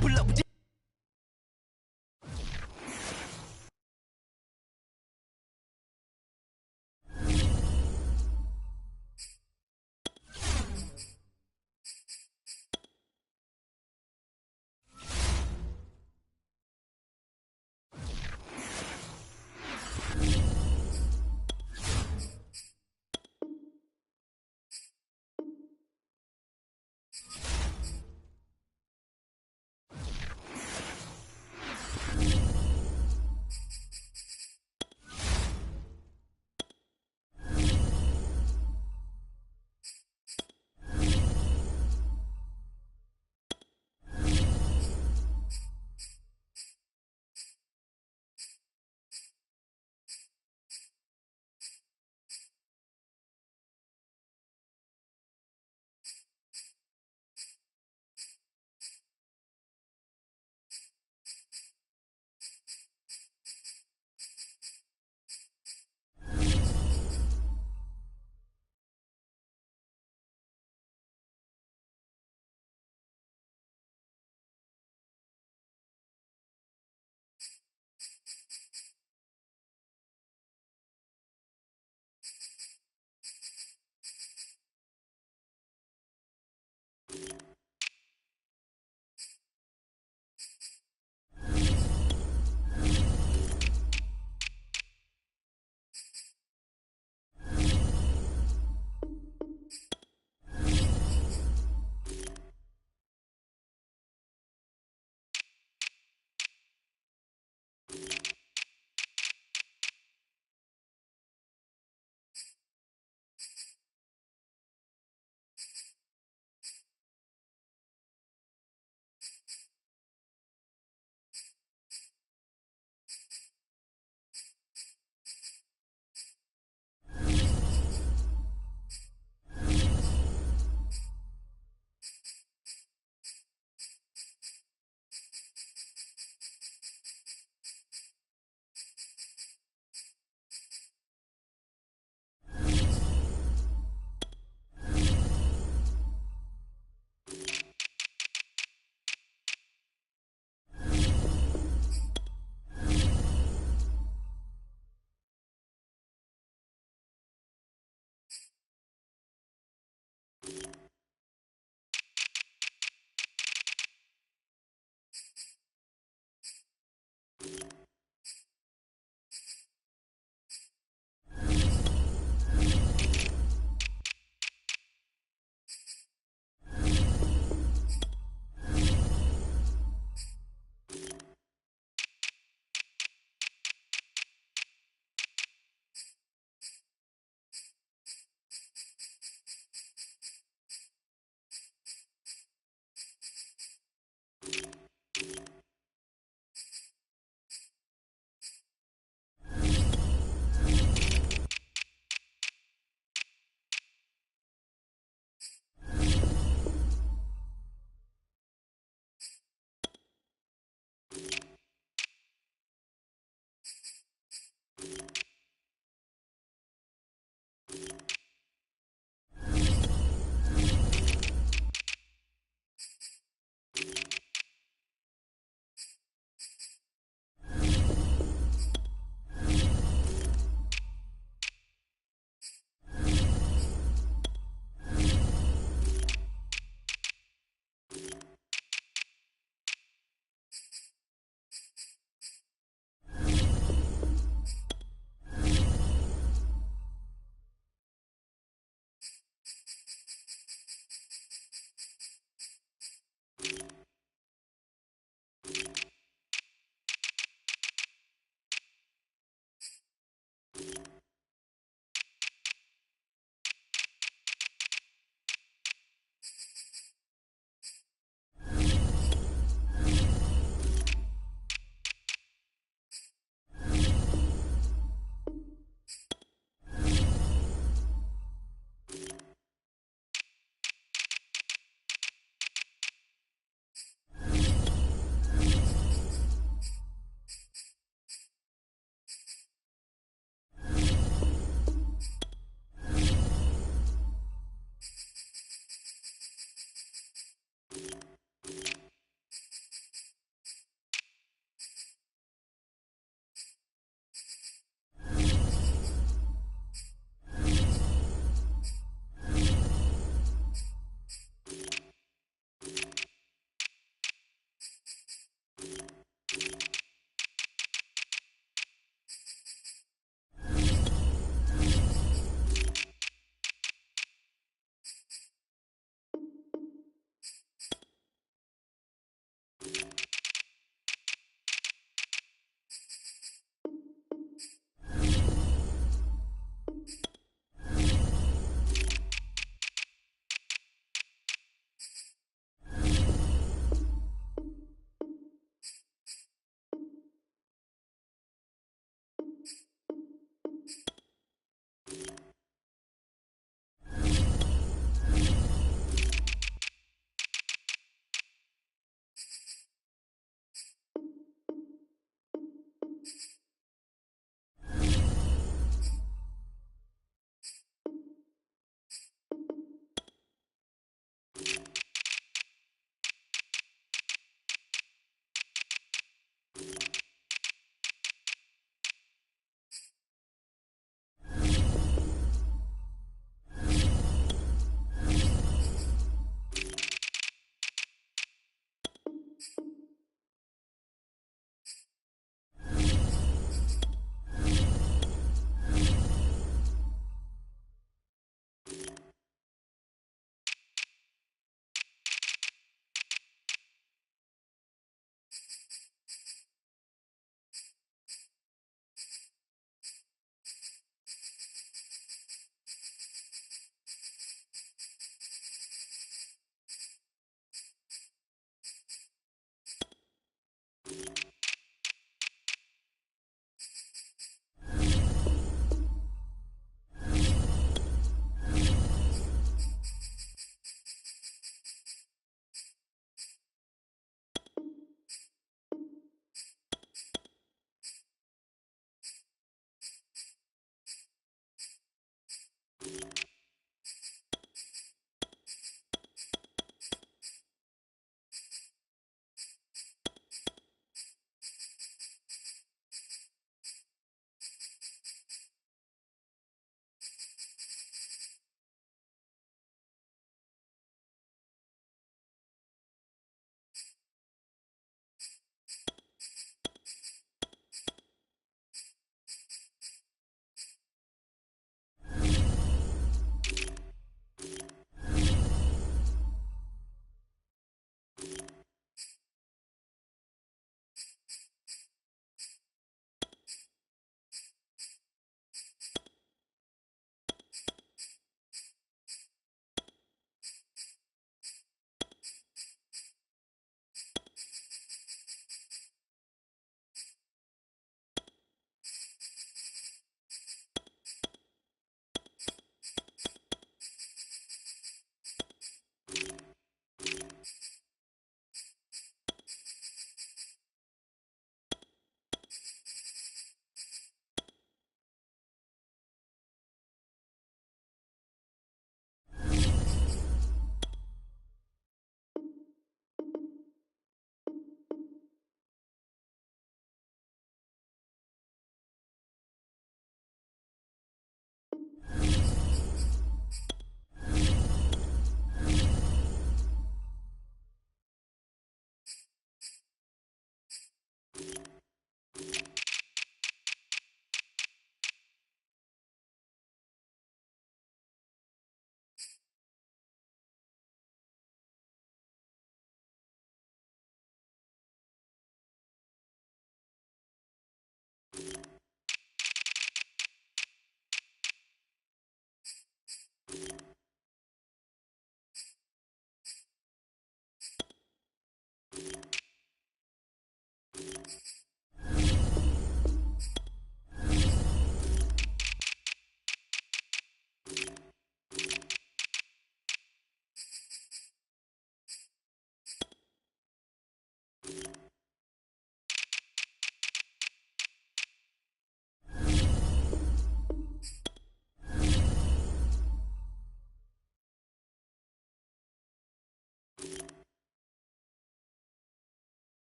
Pull up with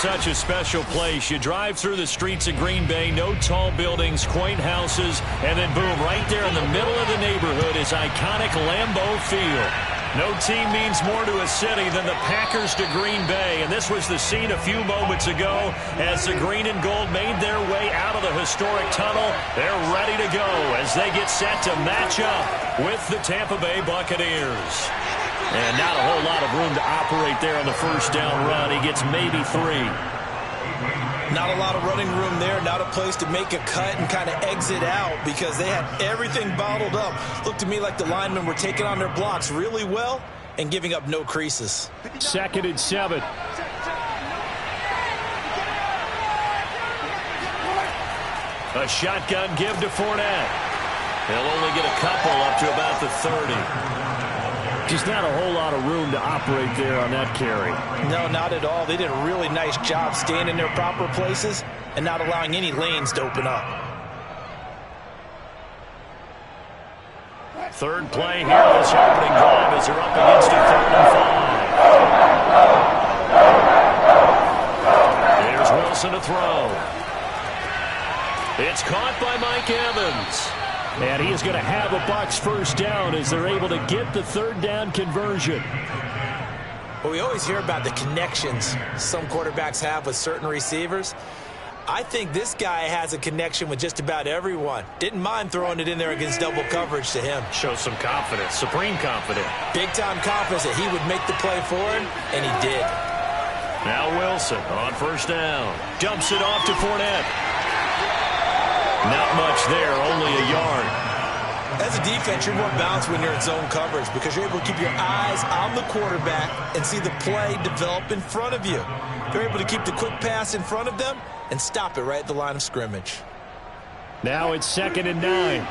such a special place. You drive through the streets of Green Bay, no tall buildings, quaint houses, and then boom, right there in the middle of the neighborhood is iconic Lambeau Field. No team means more to a city than the Packers to Green Bay, and this was the scene a few moments ago as the green and gold made their way out of the historic tunnel. They're ready to go as they get set to match up with the Tampa Bay Buccaneers. And not a whole lot of room to operate there on the first down run. He gets maybe 3. Not a lot of running room there, not a place to make a cut and kind of exit out because they had everything bottled up. Looked to me like the linemen were taking on their blocks really well and giving up no creases. 2nd and 7. A shotgun give to Fournette. He'll only get a couple up to about the 30. Just not a whole lot of room to operate there on that carry. No, not at all. They did a really nice job staying in their proper places and not allowing any lanes to open up. Third play here this opening drive as they're up against a 3rd and 5. Here's Wilson to throw. It's caught by Mike Evans. And he is going to have a Bucs first down as they're able to get the 3rd down conversion. Well, we always hear about the connections some quarterbacks have with certain receivers. I think this guy has a connection with just about everyone. Didn't mind throwing it in there against double coverage to him. Shows some confidence, supreme confidence. Big-time confidence that he would make the play for him, and he did. Now Wilson on first down. Dumps it off to Fournette. Not much there, only a yard. As a defense, you're more balanced when you're in zone coverage because you're able to keep your eyes on the quarterback and see the play develop in front of you. You're able to keep the quick pass in front of them and stop it right at the line of scrimmage. Now it's 2nd and 9.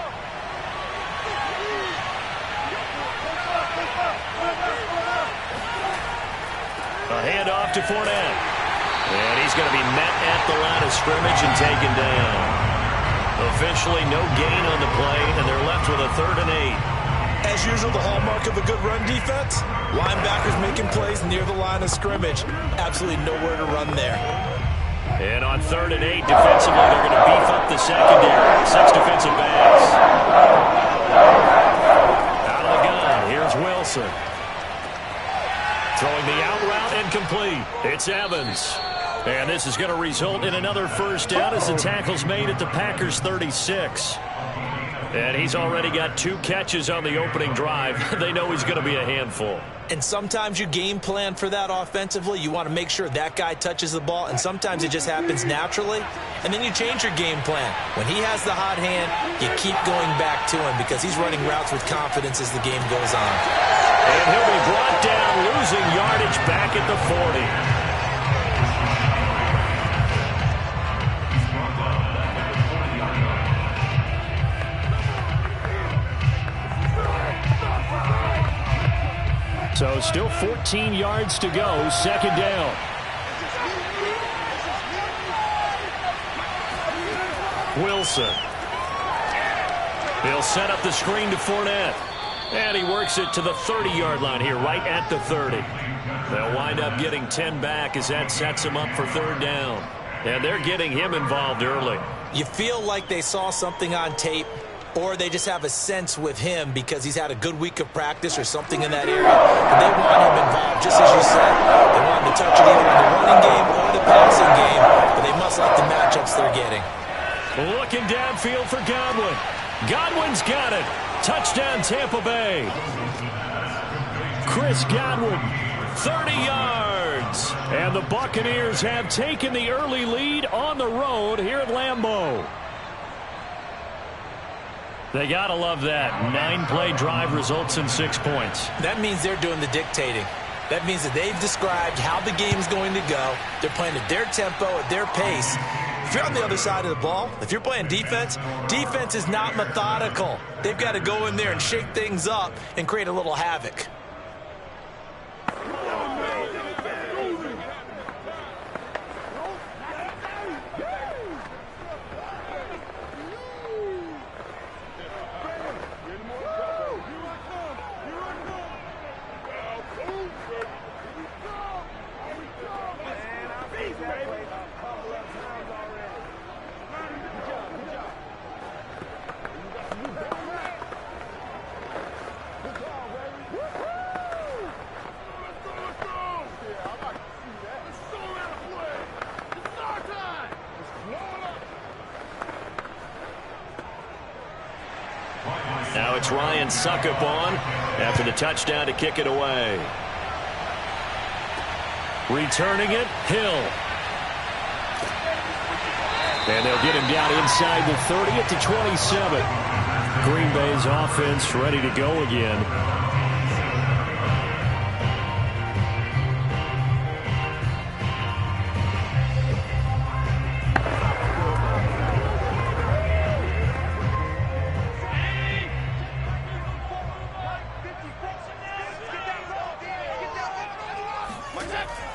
A handoff to Fournette. And he's going to be met at the line of scrimmage and taken down. Officially no gain on the play, and they're left with a 3rd and 8. As usual, the hallmark of a good run defense, linebackers making plays near the line of scrimmage. Absolutely nowhere to run there. And on 3rd and 8, defensively, they're going to beef up the secondary. 6 defensive backs. Out of the gun, here's Wilson. Throwing the out route and complete. It's Evans. And this is going to result in another first down as the tackle's made at the Packers' 36. And he's already got 2 catches on the opening drive. They know he's going to be a handful. And sometimes you game plan for that offensively. You want to make sure that guy touches the ball, and sometimes it just happens naturally. And then you change your game plan. When he has the hot hand, you keep going back to him because he's running routes with confidence as the game goes on. And he'll be brought down, losing yardage back at the 40. So still 14 yards to go, 2nd down. Wilson. He'll set up the screen to Fournette. And he works it to the 30-yard line here, right at the 30. They'll wind up getting 10 back as that sets him up for 3rd down. And they're getting him involved early. You feel like they saw something on tape, or they just have a sense with him because he's had a good week of practice or something in that area. And they want him involved, just as you said. They want him to touch it either in the running game or the passing game, but they must like the matchups they're getting. Looking downfield for Godwin. Godwin's got it. Touchdown, Tampa Bay. Chris Godwin, 30 yards. And the Buccaneers have taken the early lead on the road here at Lambeau. They got to love that. 9-play drive results in 6 points. That means they're doing the dictating. That means that they've described how the game's going to go. They're playing at their tempo, at their pace. If you're on the other side of the ball, if you're playing defense, defense is not methodical. They've got to go in there and shake things up and create a little havoc. Now it's Ryan Suckup on after the touchdown to kick it away. Returning it, Hill. And they'll get him down inside the 30 at the 27. Green Bay's offense ready to go again.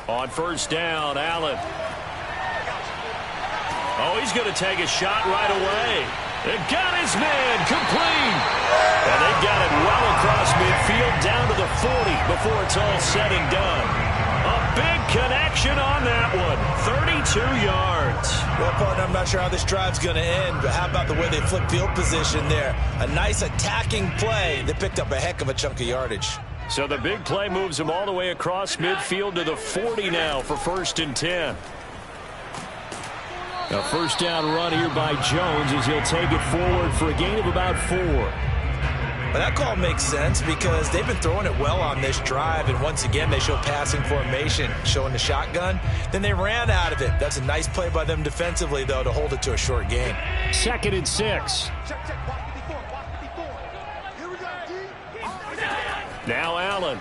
On first down, Allen. Oh, he's going to take a shot right away. They got his man complete. And they got it well across midfield down to the 40 before it's all said and done. A big connection on that one. 32 yards. Well, partner, I'm not sure how this drive's going to end, but how about the way they flip field position there? A nice attacking play that picked up a heck of a chunk of yardage. So the big play moves him all the way across midfield to the 40 now for 1st and 10. A first down run here by Jones as he'll take it forward for a gain of about 4. But that call makes sense because they've been throwing it well on this drive, and once again they show passing formation, showing the shotgun. Then they ran out of it. That's a nice play by them defensively, though, to hold it to a short gain. 2nd and 6. Now Allen.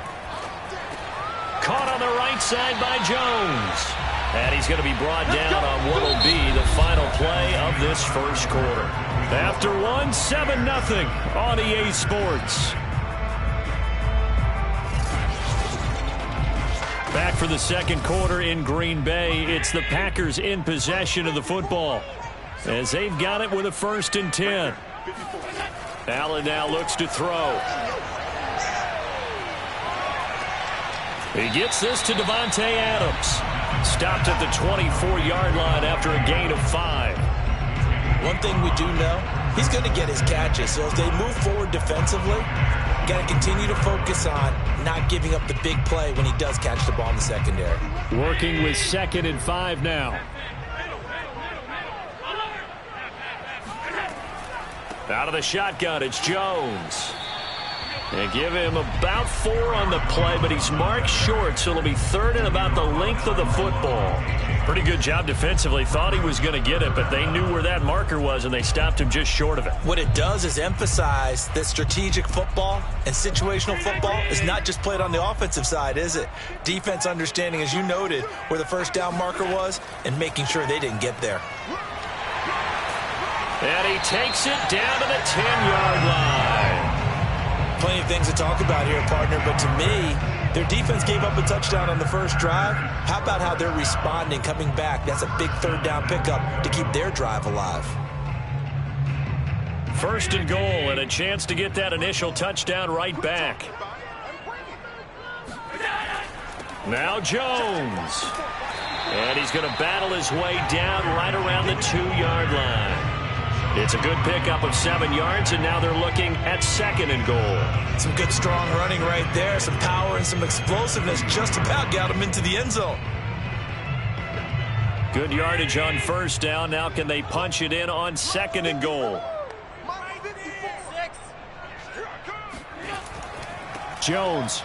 Caught on the right side by Jones. And he's going to be brought down on what will be the final play of this first quarter. After one, 7-0 on EA Sports. Back for the second quarter in Green Bay. It's the Packers in possession of the football as they've got it with a 1st and 10. Allen now looks to throw. He gets this to Davante Adams. Stopped at the 24-yard line after a gain of 5. One thing we do know, he's going to get his catches. So as they move forward defensively, got to continue to focus on not giving up the big play when he does catch the ball in the secondary. Working with 2nd and 5 now. Out of the shotgun, it's Jones. And give him about 4 on the play, but he's marked short, so it'll be 3rd and about the length of the football. Pretty good job defensively. Thought he was going to get it, but they knew where that marker was, and they stopped him just short of it. What it does is emphasize that strategic football and situational football is not just played on the offensive side, is it? Defense understanding, as you noted, where the first down marker was and making sure they didn't get there. And he takes it down to the 10-yard line. Plenty of things to talk about here, partner, but to me, their defense gave up a touchdown on the first drive. How about how they're responding, coming back? That's a big 3rd down pickup to keep their drive alive. 1st and goal and a chance to get that initial touchdown right back. Now Jones. And he's going to battle his way down right around the 2-yard line. It's a good pickup of 7 yards, and now they're looking at 2nd and goal. Some good, strong running right there. Some power and some explosiveness just about got him into the end zone. Good yardage on first down. Now can they punch it in on 2nd and goal? Jones.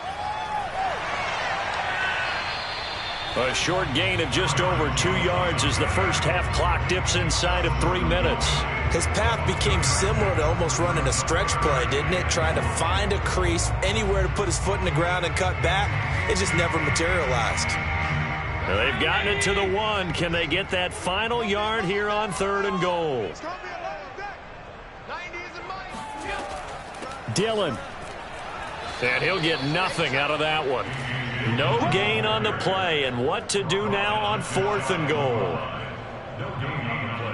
A short gain of just over 2 yards as the first half clock dips inside of 3 minutes. His path became similar to almost running a stretch play, didn't it? Trying to find a crease, anywhere to put his foot in the ground and cut back. It just never materialized. Well, they've gotten it to the 1. Can they get that final yard here on 3rd and goal? Dillon. And he'll get nothing out of that one. No gain on the play, and what to do now on 4th and goal?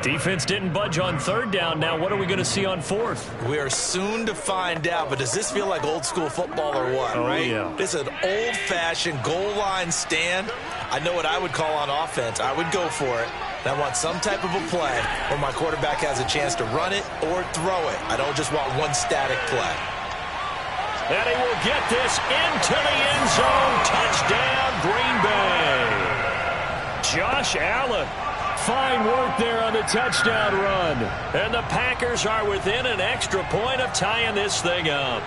Defense didn't budge on 3rd down. Now what are we going to see on 4th? We are soon to find out, but does this feel like old school football or what, right? Yeah. This is an old-fashioned goal line stand. I know what I would call on offense. I would go for it. And I want some type of a play where my quarterback has a chance to run it or throw it. I don't just want one static play. And he will get this into the end zone. Touchdown, Green Bay. Josh Allen Fine work there on the touchdown run. And the Packers are within an extra point of tying this thing up.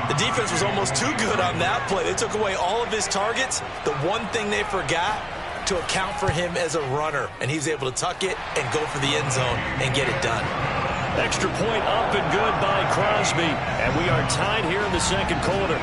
The defense was almost too good on that play. They took away all of his targets. The one thing they forgot, to account for him as a runner. And he's able to tuck it and go for the end zone and get it done. Extra point up and good by Crosby. And we are tied here in the second quarter.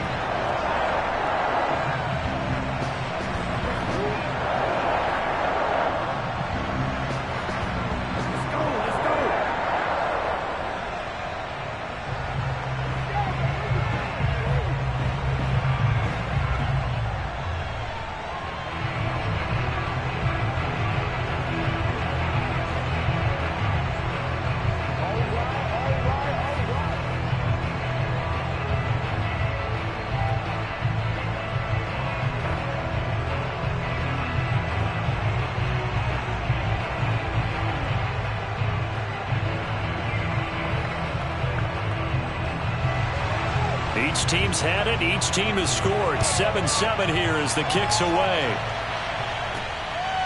Each team's had it. Each team has scored. 7-7 here as the kick's away.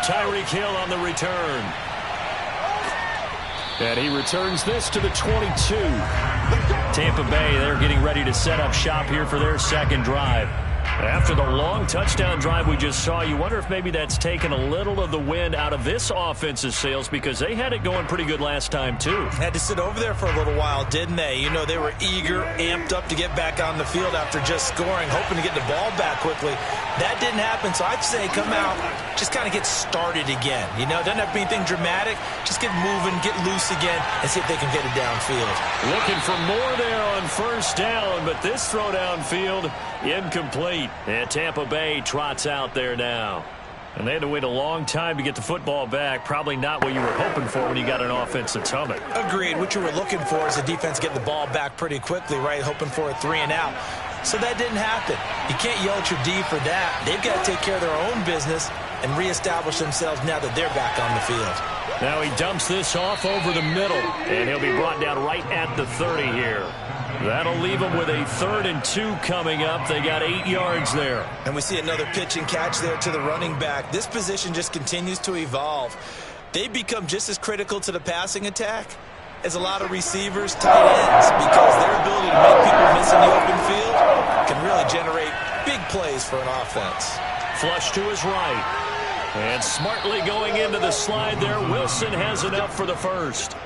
Tyreek Hill on the return. And he returns this to the 22. Tampa Bay, they're getting ready to set up shop here for their second drive. After the long touchdown drive we just saw, you wonder if maybe that's taken a little of the wind out of this offense's sails because they had it going pretty good last time, too. Had to sit over there for a little while, didn't they? You know, they were eager, amped up to get back on the field after just scoring, hoping to get the ball back quickly. That didn't happen, so I'd say come out, just kind of get started again. You know, doesn't have to be anything dramatic. Just get moving, get loose again, and see if they can get it downfield. Looking for more there on first down, but this throw downfield, incomplete. And Tampa Bay trots out there now. And they had to wait a long time to get the football back. Probably not what you were hoping for when you got an offense that's humming. Agreed. What you were looking for is the defense getting the ball back pretty quickly, right? Hoping for a 3-and-out. So that didn't happen. You can't yell at your D for that. They've got to take care of their own business and reestablish themselves now that they're back on the field. Now he dumps this off over the middle, and he'll be brought down right at the 30 here. That'll leave them with a 3rd and 2 coming up. They got 8 yards there. And we see another pitch and catch there to the running back. This position just continues to evolve. They become just as critical to the passing attack as a lot of receivers, tight ends, because their ability to make people miss in the open field can really generate big plays for an offense. Flush to his right. And smartly going into the slide there, Wilson has it up for the first.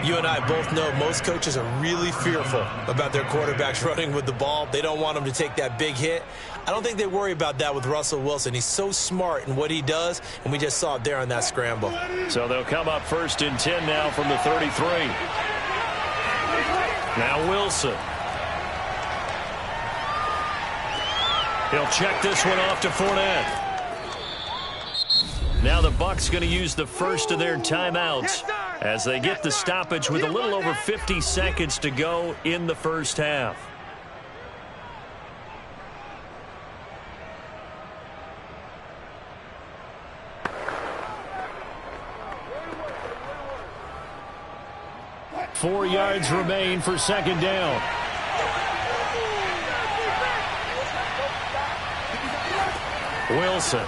You and I both know most coaches are really fearful about their quarterbacks running with the ball. They don't want them to take that big hit. I don't think they worry about that with Russell Wilson. He's so smart in what he does, and we just saw it there on that scramble. So they'll come up 1st and 10 now from the 33. Now Wilson. He'll check this one off to Fournette. Now the Bucs going to use the first of their timeouts as they get the stoppage with a little over 50 seconds to go in the first half. Four yards remain for second down. Wilson.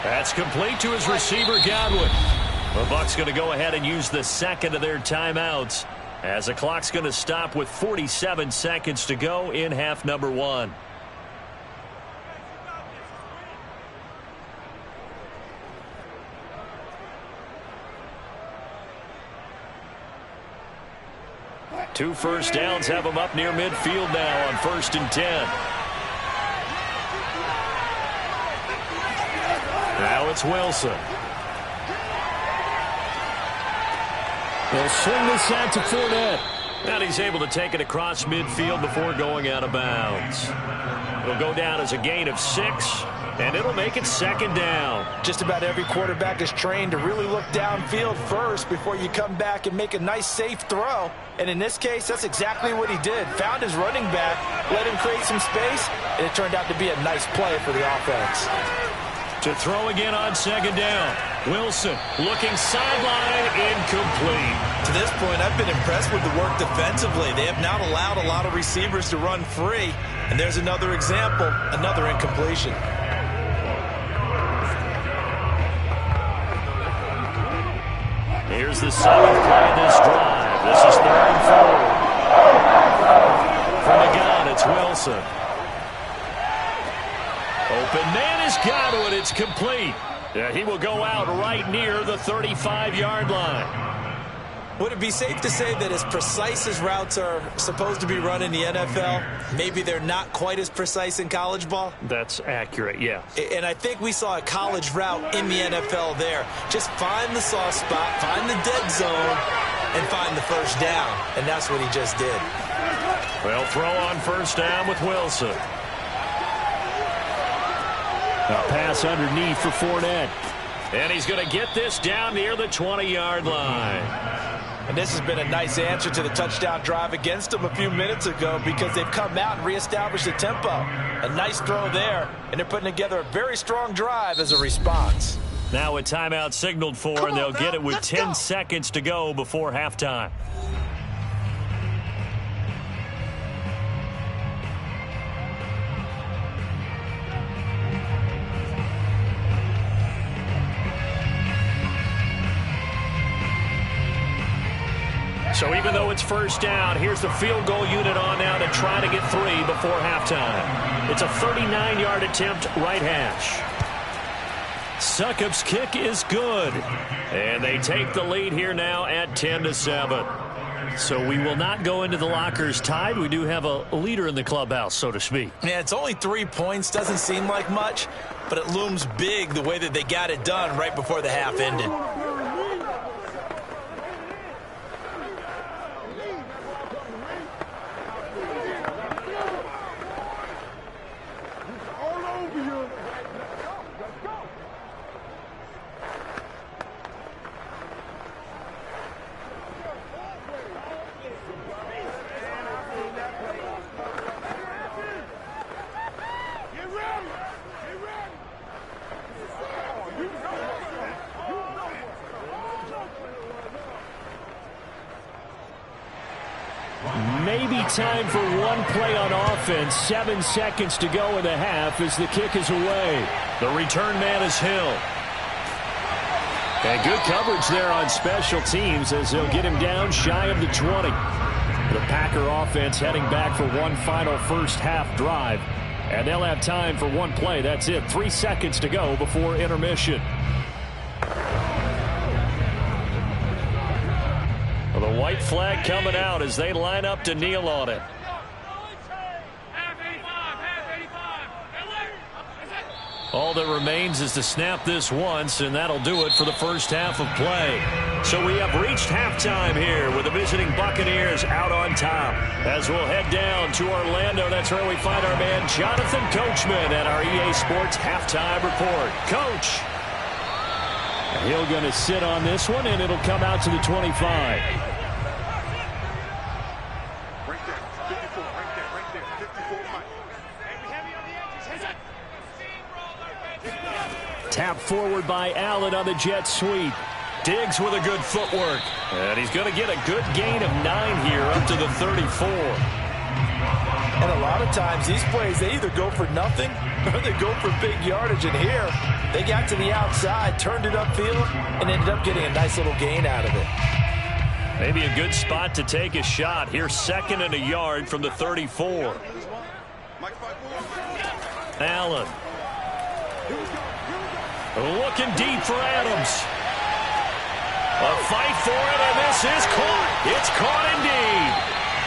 That's complete to his receiver, Godwin. The Bucs going to go ahead and use the second of their timeouts as the clock's going to stop with 47 seconds to go in half number 1. Two first downs have them up near midfield now on 1st and 10. Now it's Wilson. They'll swing this out to Fournette. And he's able to take it across midfield before going out of bounds. It'll go down as a gain of 6, and it'll make it second down. Just about every quarterback is trained to really look downfield first before you come back and make a nice, safe throw. And in this case, that's exactly what he did. Found his running back, let him create some space, and it turned out to be a nice play for the offense. To throw again on second down. Wilson looking sideline, incomplete. To this point, I've been impressed with the work defensively. They have not allowed a lot of receivers to run free. And there's another example, another incompletion. is the 7th play of this drive. This is 3rd and 4. From the gun, it's Wilson. Open man has got to it. It's complete. Yeah, he will go out right near the 35-yard line. Would it be safe to say that as precise as routes are supposed to be run in the NFL, maybe they're not quite as precise in college ball? That's accurate, yeah. And I think we saw a college route in the NFL there. Just find the soft spot, find the dead zone, and find the first down. And that's what he just did. They'll throw on first down with Wilson. A pass underneath for Fournette. And he's going to get this down near the 20-yard line. And this has been a nice answer to the touchdown drive against them a few minutes ago because they've come out and reestablished the tempo. A nice throw there, and they're putting together a very strong drive as a response. Now a timeout signaled for, and they'll get it with 10 seconds to go before halftime. So even though it's first down, here's the field goal unit on now to try to get 3 before halftime. It's a 39-yard attempt, right hash. Succop's kick is good. And they take the lead here now at 10-7. So we will not go into the lockers tied. We do have a leader in the clubhouse, so to speak. Yeah, it's only 3 points. Doesn't seem like much, but it looms big the way that they got it done right before the half ended. Maybe time for one play on offense. 7 seconds to go in the half as the kick is away. The return man is Hill. And good coverage there on special teams as they'll get him down shy of the 20. The Packer offense heading back for one final first half drive. And they'll have time for one play. That's it. 3 seconds to go before intermission. Well, the white flag coming out as they line up to kneel on it. All that remains is to snap this once, and that'll do it for the first half of play. So we have reached halftime here with the visiting Buccaneers out on top. As we'll head down to Orlando, that's where we find our man Jonathan Coachman at our EA Sports Halftime Report. Coach. Hill going to sit on this one, and it'll come out to the 25. Tap forward by Allen on the jet sweep. Diggs with a good footwork. And he's going to get a good gain of 9 here up to the 34. And a lot of times these plays, they either go for nothing or they go for big yardage. And here, they got to the outside, turned it upfield, and ended up getting a nice little gain out of it. Maybe a good spot to take a shot. Here's 2nd and a yard from the 34. Allen. Looking deep for Adams. A fight for it, and this is caught. It's caught indeed.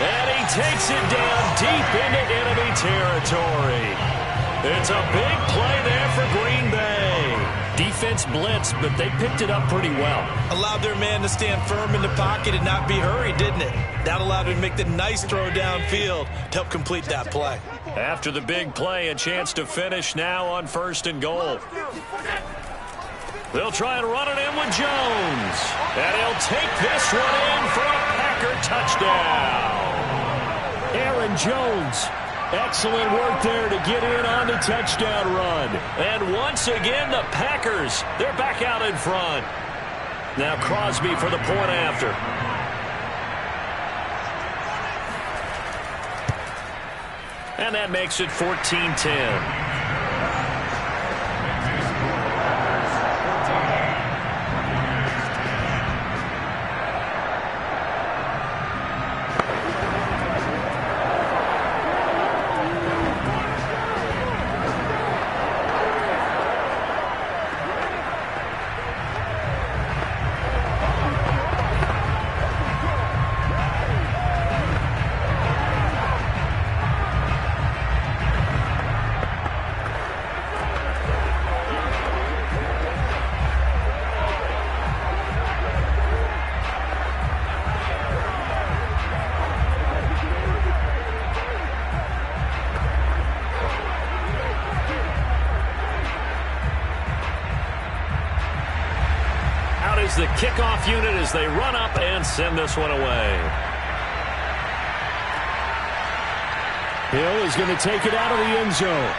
And he takes it down deep into enemy territory. It's a big play there for Green Bay. Defense blitzed, but they picked it up pretty well. Allowed their man to stand firm in the pocket and not be hurried, didn't it? That allowed him to make the nice throw downfield to help complete that play. After the big play, a chance to finish now on 1st and goal. They'll try and run it in with Jones. And he'll take this one in for a Packer touchdown. Aaron Jones. Excellent work there to get in on the touchdown run. And once again, the Packers, they're back out in front. Now Crosby for the point after. And that makes it 14-10. kickoff unit as they run up and send this one away. Hill is going to take it out of the end zone.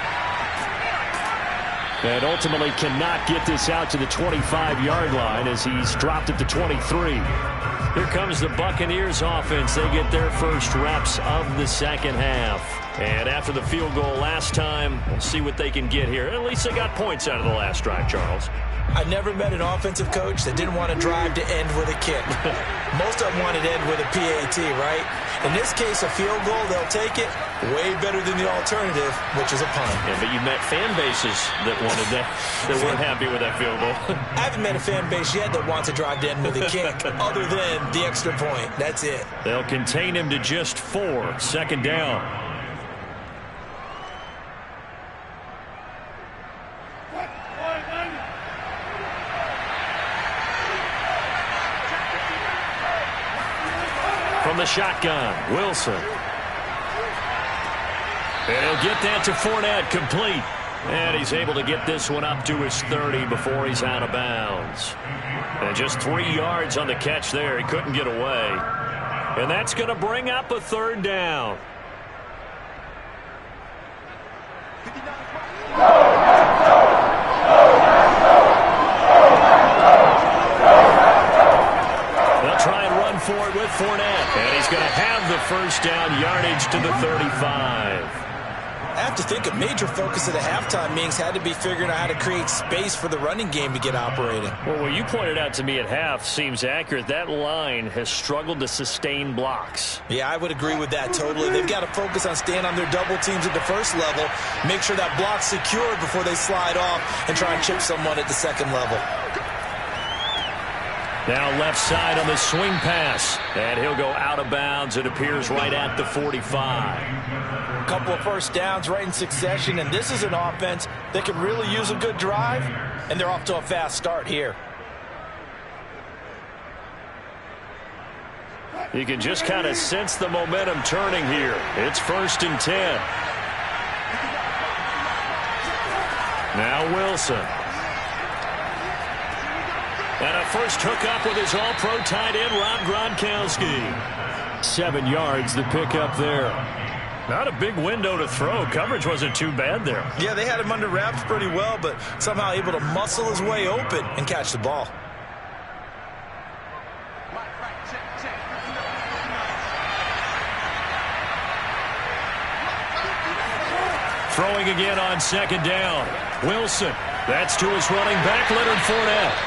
And ultimately cannot get this out to the 25-yard line as he's dropped it to 23. Here comes the Buccaneers offense. They get their first reps of the second half. And after the field goal last time, we'll see what they can get here. At least they got points out of the last drive, Charles. I never met an offensive coach that didn't want to drive to end with a kick. Most of them wanted to end with a PAT, right? In this case, a field goal, they'll take it. Way better than the alternative, which is a punt. Yeah, but you met fan bases that wanted that, that weren't happy with that field goal. I haven't met a fan base yet that wants to drive to end with a kick, other than the extra point. That's it. They'll contain him to just 4. Second down. From the shotgun, Wilson. And he'll get that to Fournette, complete. And he's able to get this one up to his 30 before he's out of bounds. And just 3 yards on the catch there. He couldn't get away. And that's going to bring up a third down. They'll try and run for it with Fournette. And he's going to have the first down, yardage to the 35. I have to think a major focus of the halftime meetings had to be figuring out how to create space for the running game to get operating. Well, what you pointed out to me at half seems accurate. That line has struggled to sustain blocks. Yeah, I would agree with that totally. They've got to focus on staying on their double teams at the first level, make sure that block's secured before they slide off and try and chip someone at the second level. Now left side on the swing pass. And he'll go out of bounds. It appears right at the 45. A couple of first downs right in succession, and this is an offense that can really use a good drive, and they're off to a fast start here. You can just kind of sense the momentum turning here. It's 1st and 10. Now Wilson. And a first hookup with his all-pro tight end, Rob Gronkowski. 7 yards, the pickup there. Not a big window to throw. Coverage wasn't too bad there. Yeah, they had him under wraps pretty well, but somehow able to muscle his way open and catch the ball. Throwing again on second down. Wilson. That's to his running back, Leonard Fournette.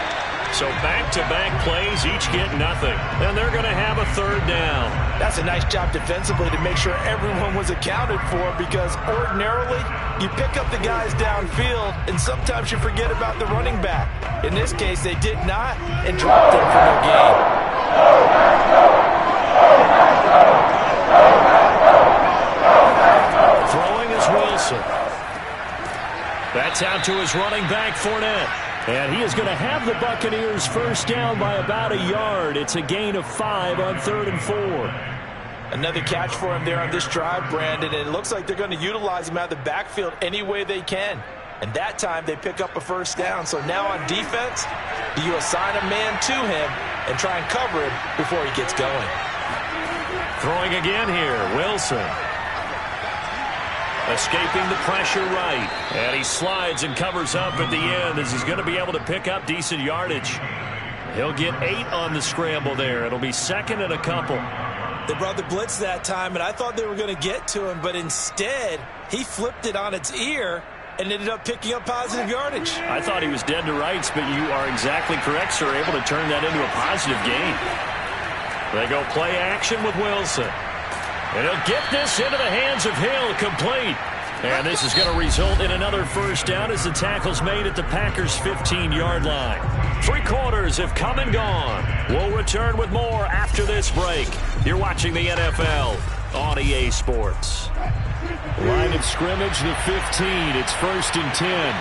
So back-to-back plays, each get nothing. And they're going to have a third down. That's a nice job defensively to make sure everyone was accounted for, because ordinarily you pick up the guys downfield and sometimes you forget about the running back. In this case, they did not and dropped him from their game. Throwing is Wilson. That's out to his running back, Fournette. And he is going to have the Buccaneers first down by about a yard. It's a gain of 5 on 3rd and 4. Another catch for him there on this drive, Brandon. And it looks like they're going to utilize him out of the backfield any way they can. And that time they pick up a first down. So now on defense, do you assign a man to him and try and cover him before he gets going? Throwing again here, Wilson. Escaping the pressure right. And he slides and covers up at the end as he's going to be able to pick up decent yardage. He'll get 8 on the scramble there. It'll be 2nd and a couple. They brought the blitz that time, and I thought they were going to get to him, but instead he flipped it on its ear and ended up picking up positive yardage. I thought he was dead to rights, but you are exactly correct, sir. Able to turn that into a positive gain. They go play action with Wilson. And he'll get this into the hands of Hill, complete. And this is going to result in another first down as the tackle's made at the Packers' 15-yard line. 3 quarters have come and gone. We'll return with more after this break. You're watching the NFL on EA Sports. Line of scrimmage, the 15. It's 1st and 10.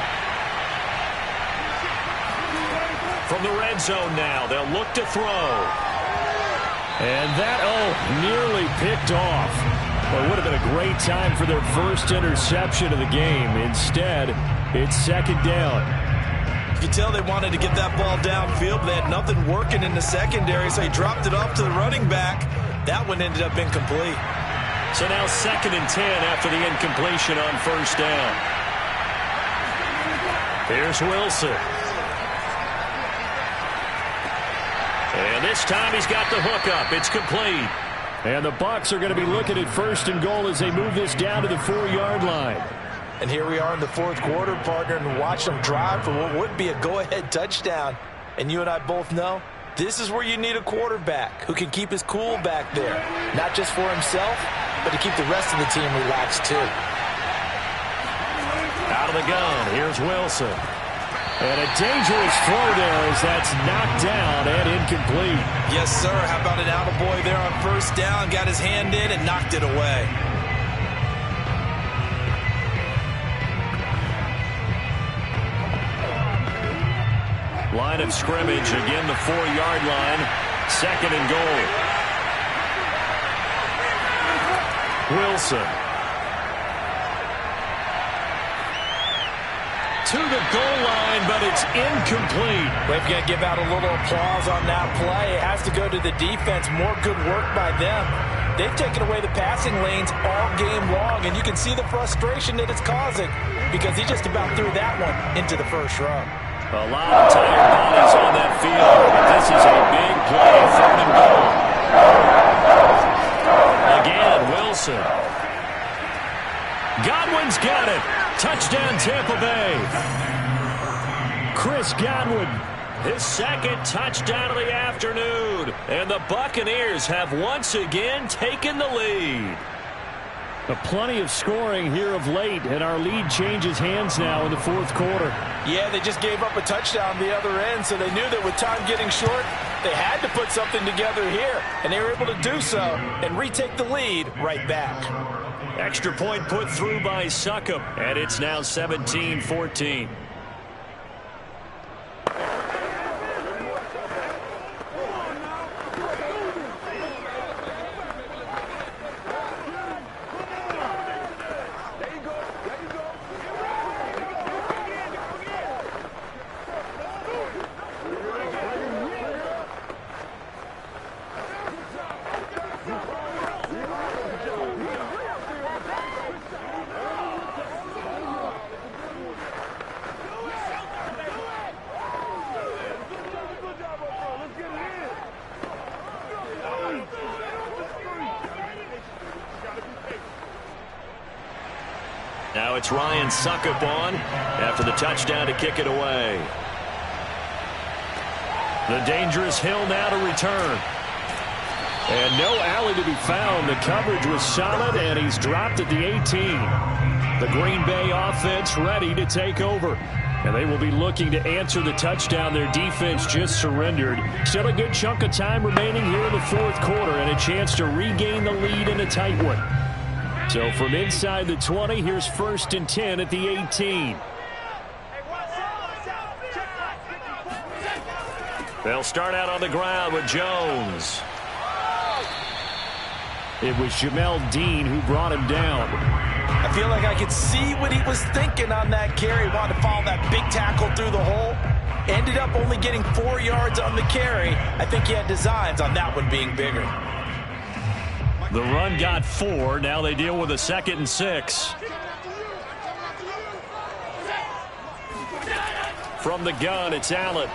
From the red zone now, they'll look to throw. And that, nearly picked off. Well, it would have been a great time for their first interception of the game. Instead, it's 2nd down. could tell they wanted to get that ball downfield, but they had nothing working in the secondary, so he dropped it off to the running back. That one ended up incomplete. So now 2nd and 10 after the incompletion on 1st down. Here's Wilson. And this time he's got the hook up. It's complete. And the Bucs are going to be looking at 1st and goal as they move this down to the 4-yard line. And here we are in the 4th quarter, partner, and watch them drive for what would be a go-ahead touchdown. And you and I both know this is where you need a quarterback who can keep his cool back there. Not just for himself, but to keep the rest of the team relaxed too. Out of the gun, here's Wilson. And a dangerous throw there as that's knocked down and incomplete. Yes, sir. How about an attaboy there on 1st down? Got his hand in and knocked it away. Line of scrimmage, again the 4-yard line. 2nd and goal. Wilson. To the goal line, but it's incomplete. We've got to give out a little applause on that play. It has to go to the defense. More good work by them. They've taken away the passing lanes all game long, and you can see the frustration that it's causing because he just about threw that one into the 1st row. A lot of tired bodies on that field. This is a big play, 3rd and goal. Again, Wilson. Godwin's got it. Touchdown, Tampa Bay. Chris Godwin, his 2nd touchdown of the afternoon. And the Buccaneers have once again taken the lead. Plenty of scoring here of late, and our lead changes hands now in the 4th quarter. Yeah, they just gave up a touchdown the other end, so they knew that with time getting short, they had to put something together here, and they were able to do so and retake the lead right back. Extra point put through by Succop, and it's now 17-14. Now it's Ryan Succop on after the touchdown to kick it away. The dangerous Hill now to return. And no alley to be found. The coverage was solid, and he's dropped at the 18. The Green Bay offense ready to take over. And they will be looking to answer the touchdown their defense just surrendered. Still a good chunk of time remaining here in the 4th quarter and a chance to regain the lead in a tight one. So from inside the 20, here's 1st and 10 at the 18. They'll start out on the ground with Jones. It was Jamel Dean who brought him down. I feel like I could see what he was thinking on that carry. Wanted to follow that big tackle through the hole. Ended up only getting 4 yards on the carry. I think he had designs on that one being bigger. The run got 4. Now they deal with a 2nd and 6. From the gun, it's Allen.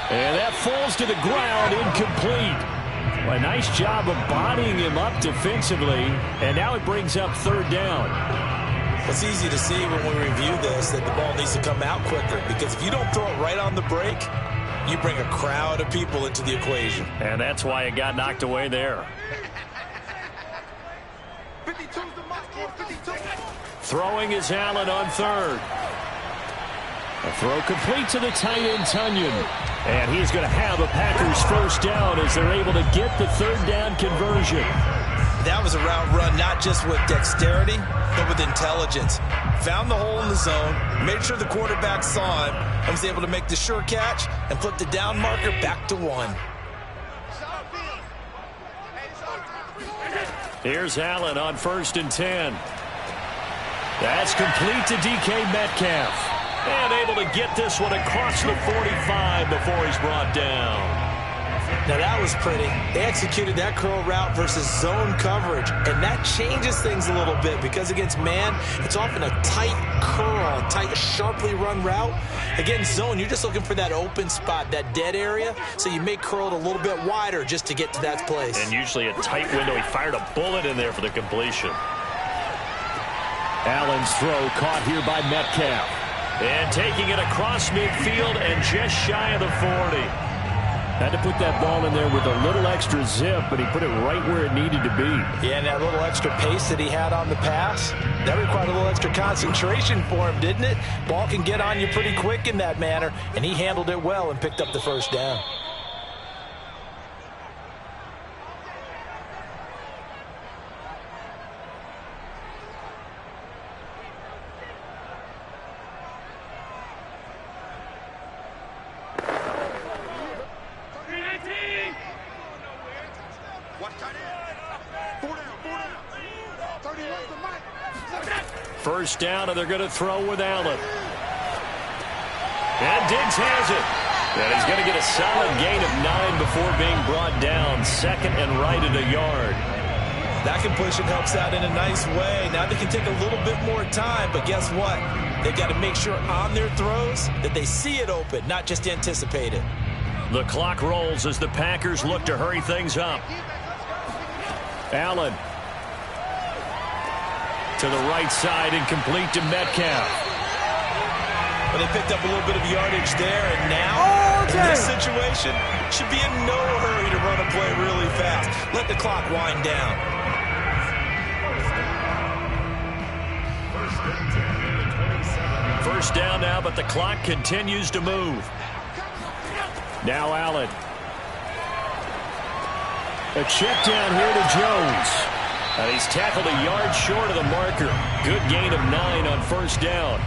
And that falls to the ground, incomplete. A nice job of bodying him up defensively, and now it brings up 3rd down. It's easy to see when we review this that the ball needs to come out quicker, because if you don't throw it right on the break, you bring a crowd of people into the equation. And that's why it got knocked away there. Throwing is Allen on 3rd. A throw complete to the tight end, Tunyon. And he's going to have a Packers 1st down as they're able to get the 3rd down conversion. That was a route run not just with dexterity, but with intelligence. Found the hole in the zone, made sure the quarterback saw him, and was able to make the sure catch and flip the down marker back to 1. Here's Allen on 1st and 10. That's complete to DK Metcalf. And able to get this one across the 45 before he's brought down. Now that was pretty. They executed that curl route versus zone coverage, and that changes things a little bit because against man, it's often a tight curl, tight, sharply run route. Against zone, you're just looking for that open spot, that dead area, so you may curl it a little bit wider just to get to that place. And usually a tight window. He fired a bullet in there for the completion. Allen's throw caught here by Metcalf. And taking it across midfield and just shy of the 40. Had to put that ball in there with a little extra zip, but he put it right where it needed to be. Yeah, and that little extra pace that he had on the pass, that required a little extra concentration for him, didn't it? Ball can get on you pretty quick in that manner, and he handled it well and picked up the first down. First down, and they're going to throw with Allen. And Diggs has it. And he's going to get a solid gain of 9 before being brought down. Second and right at a yard. That completion helps out in a nice way. Now they can take a little bit more time, but guess what? They've got to make sure on their throws that they see it open, not just anticipate it. The clock rolls as the Packers look to hurry things up. Allen. To the right side and complete to Metcalf. Well, they picked up a little bit of yardage there, and now, in this situation, should be in no hurry to run a play really fast. Let the clock wind down. First down now, but the clock continues to move. Now Allen. A check down here to Jones. And he's tackled a yard short of the marker. Good gain of 9 on first down.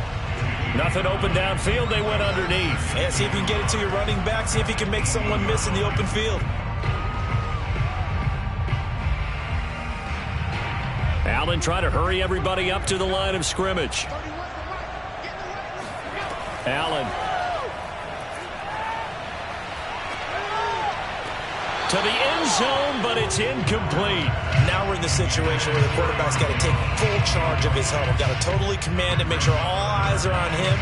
Nothing open downfield. They went underneath. Yeah, see if you can get it to your running back. See if you can make someone miss in the open field. Allen trying to hurry everybody up to the line of scrimmage. Allen. To the end zone, but it's incomplete. Now we're in the situation where the quarterback's got to take full charge of his huddle. Got to totally command it, make sure all eyes are on him.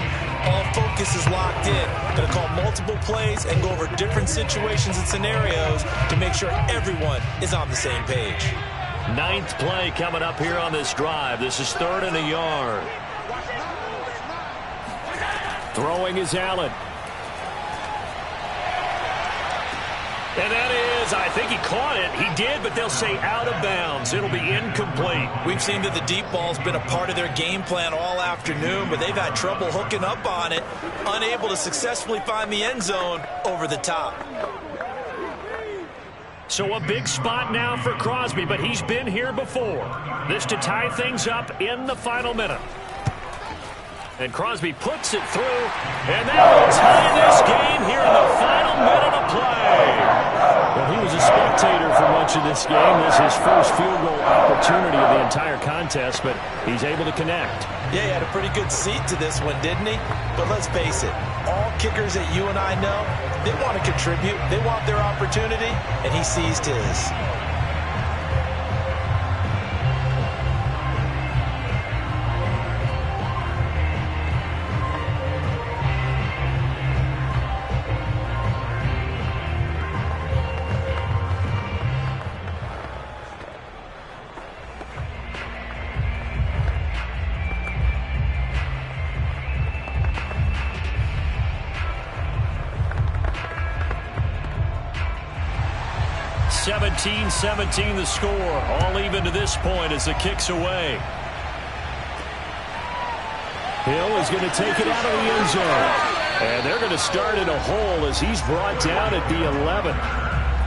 All focus is locked in. Going to call multiple plays and go over different situations and scenarios to make sure everyone is on the same page. 9th play coming up here on this drive. This is 3rd and a yard. Throwing is Allen. And that is, I think he caught it. He did, but they'll say out of bounds. It'll be incomplete. We've seen that the deep ball's been a part of their game plan all afternoon, but they've had trouble hooking up on it, unable to successfully find the end zone over the top. So a big spot now for Crosby, but he's been here before. This to tie things up in the final minute. And Crosby puts it through, and that will tie this game here in the final minute of play. Well, he was a spectator for much of this game. This is his first field goal opportunity of the entire contest, but he's able to connect. Yeah, he had a pretty good seat to this one, didn't he? But let's face it, all kickers that you and I know, they want to contribute. They want their opportunity, and he seized his. (17-17) the score, all even to this point as the kick's away. Hill is going to take it out of the end zone. And they're going to start in a hole as he's brought down at the 11.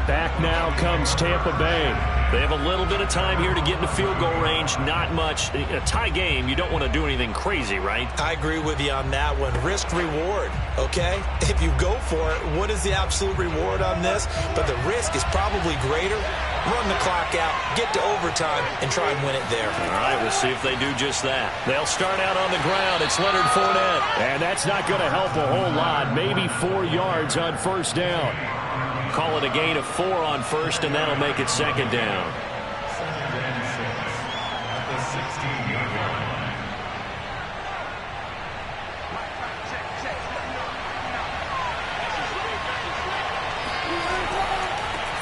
Back now comes Tampa Bay. They have a little bit of time here to get into field goal range. Not much. A tie game, you don't want to do anything crazy, right? I agree with you on that one. Risk reward, okay? If you go for it, what is the absolute reward on this? But the risk is probably greater. Run the clock out, get to overtime, and try and win it there. All right, we'll see if they do just that. They'll start out on the ground. It's Leonard Fournette. And that's not going to help a whole lot. Maybe 4 yards on first down. Call it a gain of 4 on first, and that'll make it second down.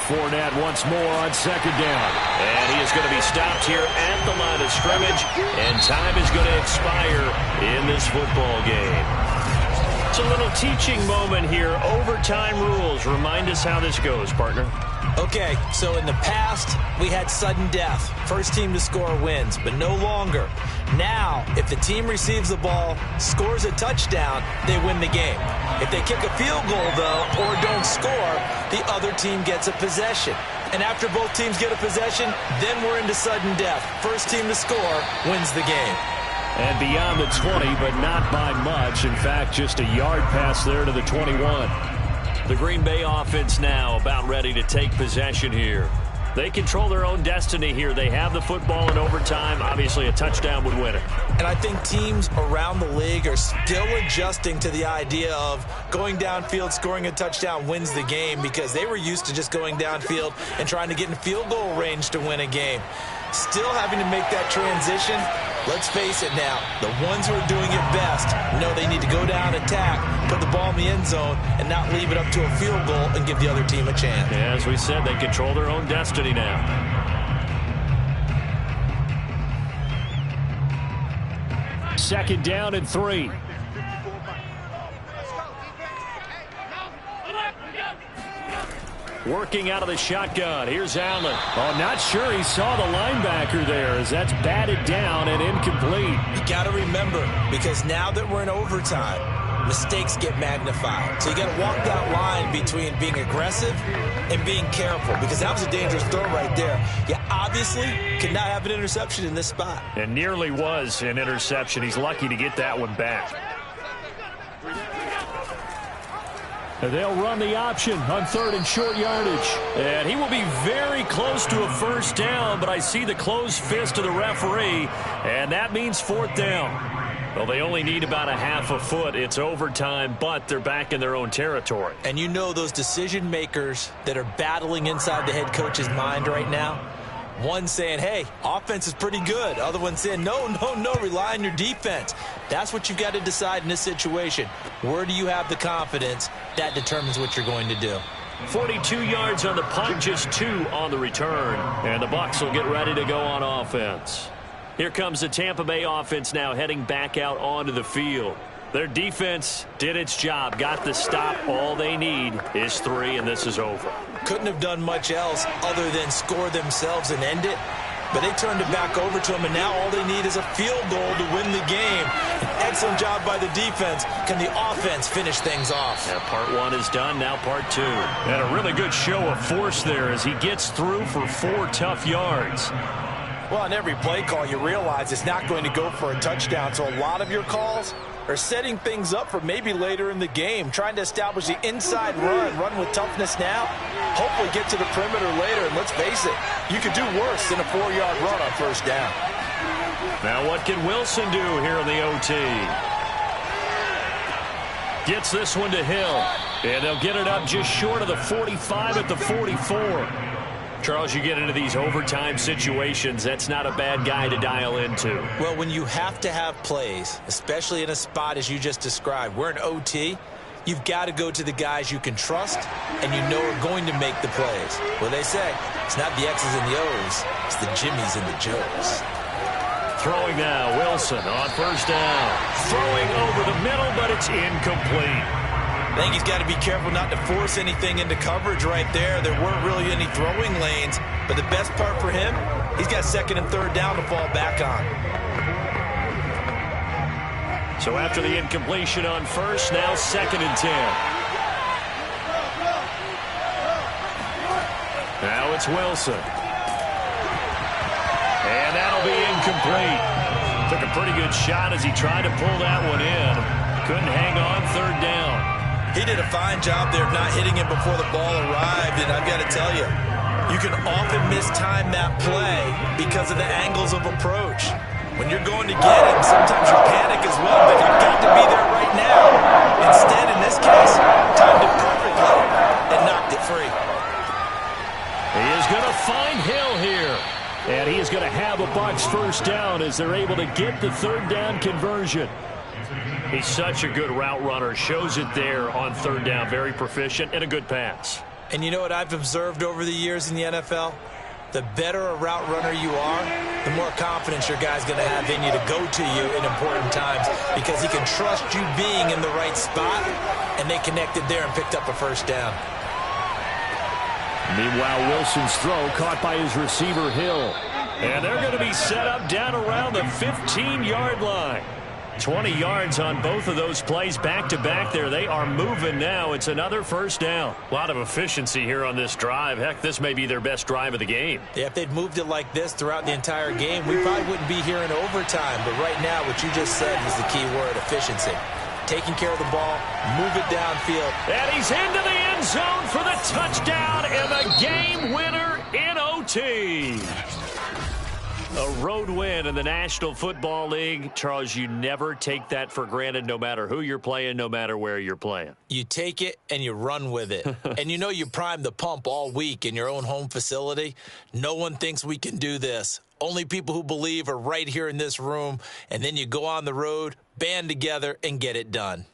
Fournette once more on second down. And he is going to be stopped here at the line of scrimmage. And time is going to expire in this football game. It's a little teaching moment here. Overtime rules. Remind us how this goes, partner. Okay, so in the past, we had sudden death. First team to score wins, but no longer. Now, if the team receives the ball, scores a touchdown, they win the game. If they kick a field goal, though, or don't score, the other team gets a possession. And after both teams get a possession, then we're into sudden death. First team to score wins the game. And beyond the 20, but not by much. In fact, just a yard pass there to the 21. The Green Bay offense now about ready to take possession here. They control their own destiny here. They have the football in overtime. Obviously, a touchdown would win it. And I think teams around the league are still adjusting to the idea of going downfield, scoring a touchdown wins the game, because they were used to just going downfield and trying to get in field goal range to win a game. Still having to make that transition. Let's face it now, the ones who are doing it best know they need to go down, attack, put the ball in the end zone, and not leave it up to a field goal and give the other team a chance. Yeah, as we said, they control their own destiny now. Second down and 3. Working out of the shotgun. Here's Allen. Oh, not sure he saw the linebacker there, as that's batted down and incomplete. You got to remember, because now that we're in overtime, mistakes get magnified. So you got to walk that line between being aggressive and being careful, because that was a dangerous throw right there. You obviously cannot have an interception in this spot. It nearly was an interception. He's lucky to get that one back. And they'll run the option on 3rd and short yardage. And he will be very close to a first down, but I see the closed fist of the referee, and that means 4th down. Well, they only need about a half a foot. It's overtime, but they're back in their own territory. And you know those decision makers that are battling inside the head coach's mind right now? One saying, hey, offense is pretty good. Other one saying, no, rely on your defense. That's what you've got to decide in this situation. Where do you have the confidence? That determines what you're going to do. 42 yards on the punt, just 2 on the return. And the Bucs will get ready to go on offense. Here comes the Tampa Bay offense now heading back out onto the field. Their defense did its job, got the stop. All they need is 3, and this is over. Couldn't have done much else other than score themselves and end it. But they turned it back over to them, and now all they need is a field goal to win the game. An excellent job by the defense. Can the offense finish things off? Yeah, part 1 is done, now part 2. And a really good show of force there as he gets through for 4 tough yards. Well, on every play call, you realize it's not going to go for a touchdown. So a lot of your calls are setting things up for maybe later in the game, trying to establish the inside run with toughness now, hopefully get to the perimeter later. And let's face it, you could do worse than a 4-yard run on first down. Now what can Wilson do here in the OT? Gets this one to Hill, and they'll get it up just short of the 45 at the 44. Charles, you get into these overtime situations, that's not a bad guy to dial into. Well, when you have to have plays, especially in a spot as you just described, we're in OT, you've got to go to the guys you can trust and you know are going to make the plays. Well, they say, it's not the X's and the O's, it's the Jimmys and the Joes. Throwing now, Wilson on first down. Throwing over the middle, but it's incomplete. I think he's got to be careful not to force anything into coverage right there. There weren't really any throwing lanes, but the best part for him, he's got 2nd and 3rd down to fall back on. So after the incompletion on first, now 2nd and 10. Now it's Wilson. And that'll be incomplete. Took a pretty good shot as he tried to pull that one in. Couldn't hang on third down. He did a fine job there of not hitting him before the ball arrived, and I've got to tell you, you can often mistime that play because of the angles of approach. When you're going to get him, sometimes you panic as well, but you've got to be there right now. Instead, in this case, timed it perfectly and knocked it free. He is going to find Hill here. And he is going to have a Bucs first down as they're able to get the third down conversion. He's such a good route runner. Shows it there on third down. Very proficient and a good pass. And you know what I've observed over the years in the NFL? The better a route runner you are, the more confidence your guy's going to have in you to go to you in important times because he can trust you being in the right spot, and they connected there and picked up a first down. Meanwhile, Wilson's throw caught by his receiver, Hill. And they're going to be set up down around the 15-yard line. 20 yards on both of those plays back-to-back there. They are moving now. It's another first down. A lot of efficiency here on this drive. Heck, this may be their best drive of the game. Yeah, if they'd moved it like this throughout the entire game, we probably wouldn't be here in overtime. But right now, what you just said was the key word, efficiency. Taking care of the ball, move it downfield. And he's into the end zone for the touchdown and the game winner in OT. A road win in the National Football League. Charles, you never take that for granted no matter who you're playing, no matter where you're playing. You take it and you run with it. And you know you primed the pump all week in your own home facility. No one thinks we can do this. Only people who believe are right here in this room. And then you go on the road, band together, and get it done.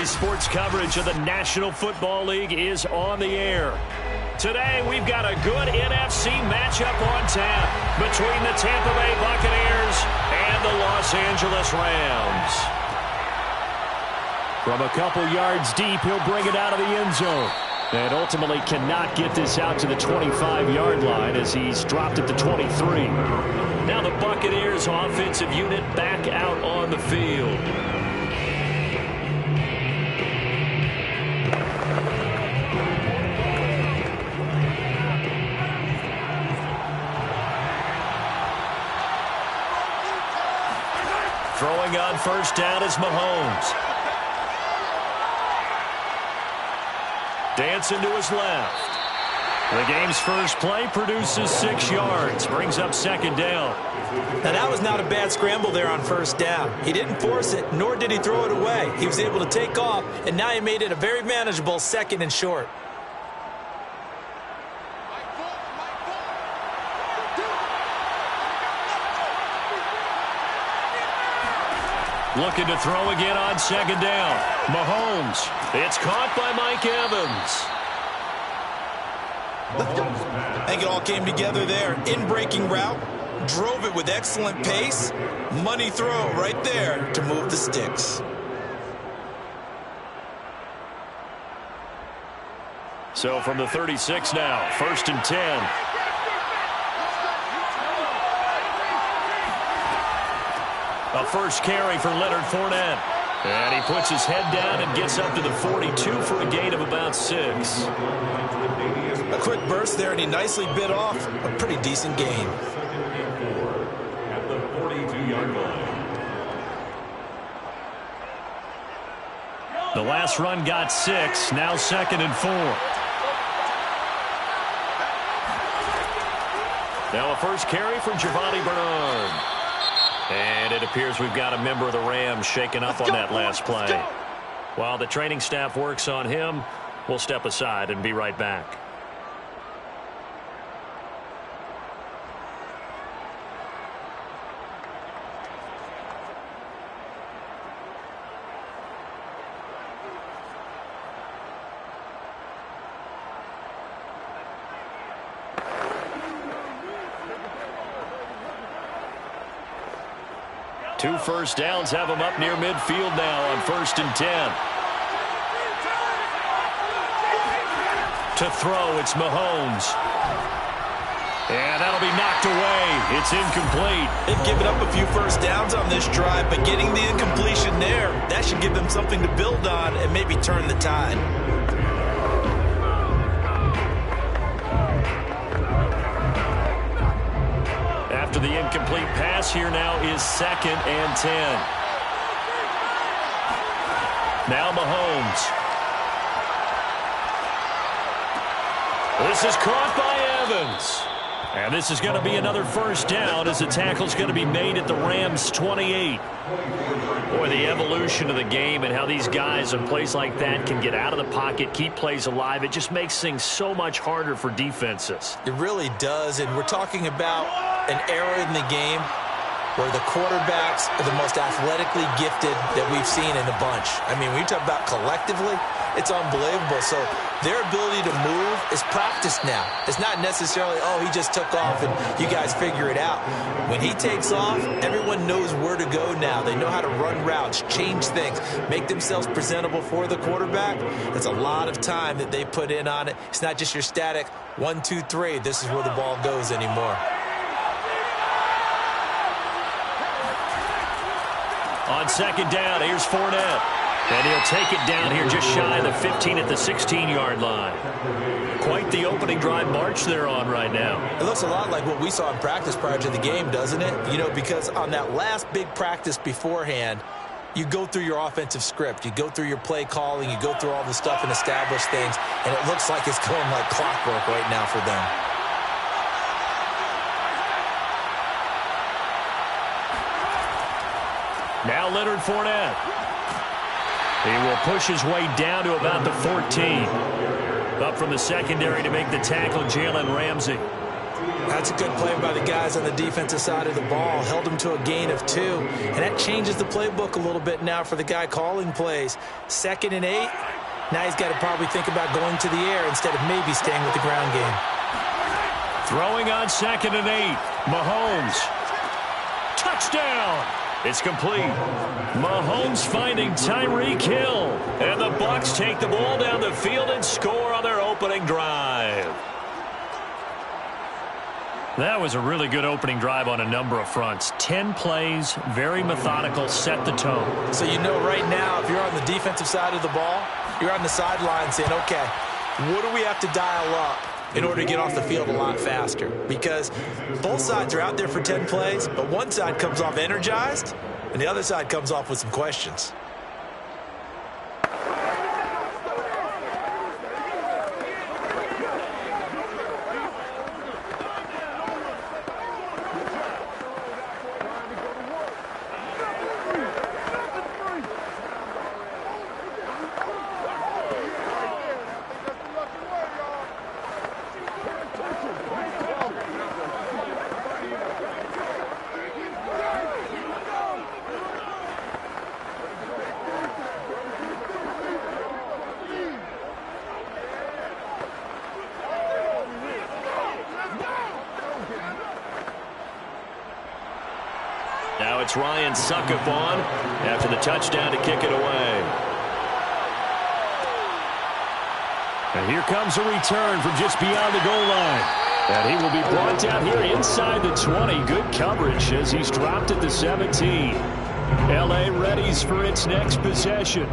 NBC Sports coverage of the National Football League is on the air. Today, we've got a good NFC matchup on tap between the Tampa Bay Buccaneers and the Los Angeles Rams. From a couple yards deep, he'll bring it out of the end zone. And ultimately cannot get this out to the 25-yard line as he's dropped at the 23. Now the Buccaneers offensive unit back out on the field. Throwing on first down is Mahomes. Dancing to his left. The game's first play produces 6 yards. Brings up second down. Now that was not a bad scramble there on first down. He didn't force it, nor did he throw it away. He was able to take off, and now he made it a very manageable 2nd and short. Looking to throw again on second down. Mahomes. It's caught by Mike Evans. I think it all came together there. In-breaking route. Drove it with excellent pace. Money throw right there to move the sticks. So from the 36 now, 1st and 10. A first carry for Leonard Fournette. And he puts his head down and gets up to the 42 for a gain of about 6. A quick burst there, and he nicely bit off a pretty decent gain. At the 42-yard line. The last run got 6. Now 2nd and 4. Now a first carry for Giovanni Bernard. And it appears we've got a member of the Rams shaken up on that last play. While the training staff works on him, we'll step aside and be right back. Two first downs have him up near midfield now on 1st and 10. To throw, it's Mahomes. And that'll be knocked away. It's incomplete. They've given up a few first downs on this drive, but getting the incompletion there, that should give them something to build on and maybe turn the tide. After the incomplete pass, here now is 2nd and 10. Now Mahomes. This is caught by Evans. And this is going to be another first down as the tackle's going to be made at the Rams' 28. Boy, the evolution of the game and how these guys in plays like that can get out of the pocket, keep plays alive, it just makes things so much harder for defenses. It really does, and we're talking about an era in the game where the quarterbacks are the most athletically gifted that we've seen in a bunch. I mean, when you talk about collectively, it's unbelievable. So their ability to move is practiced now. It's not necessarily, oh, he just took off and you guys figure it out. When he takes off, everyone knows where to go now. They know how to run routes, change things, make themselves presentable for the quarterback. That's a lot of time that they put in on it. It's not just your static 1, 2, 3. This is where the ball goes anymore. On second down, here's Fournette. And he'll take it down here just shy of the 15 at the 16-yard line. Quite the opening drive march they're on right now. It looks a lot like what we saw in practice prior to the game, doesn't it? You know, because on that last big practice beforehand, you go through your offensive script. You go through your play calling. You go through all the stuff and establish things. And it looks like it's going like clockwork right now for them. Now Leonard Fournette. He will push his way down to about the 14. Up from the secondary to make the tackle, Jalen Ramsey. That's a good play by the guys on the defensive side of the ball. Held them to a gain of 2. And that changes the playbook a little bit now for the guy calling plays. 2nd and 8. Now he's got to probably think about going to the air instead of maybe staying with the ground game. Throwing on 2nd and 8. Mahomes. Touchdown. It's complete. Mahomes finding Tyreek Hill. And the Bucs take the ball down the field and score on their opening drive. That was a really good opening drive on a number of fronts. 10 plays, very methodical, set the tone. So you know right now, if you're on the defensive side of the ball, you're on the sideline saying, okay, what do we have to dial up in order to get off the field a lot faster? Because both sides are out there for 10 plays, but one side comes off energized, and the other side comes off with some questions. Now it's Ryan Succop on after the touchdown to kick it away. And here comes a return from just beyond the goal line. And he will be brought down here inside the 20. Good coverage as he's dropped at the 17. L.A. readies for its next possession.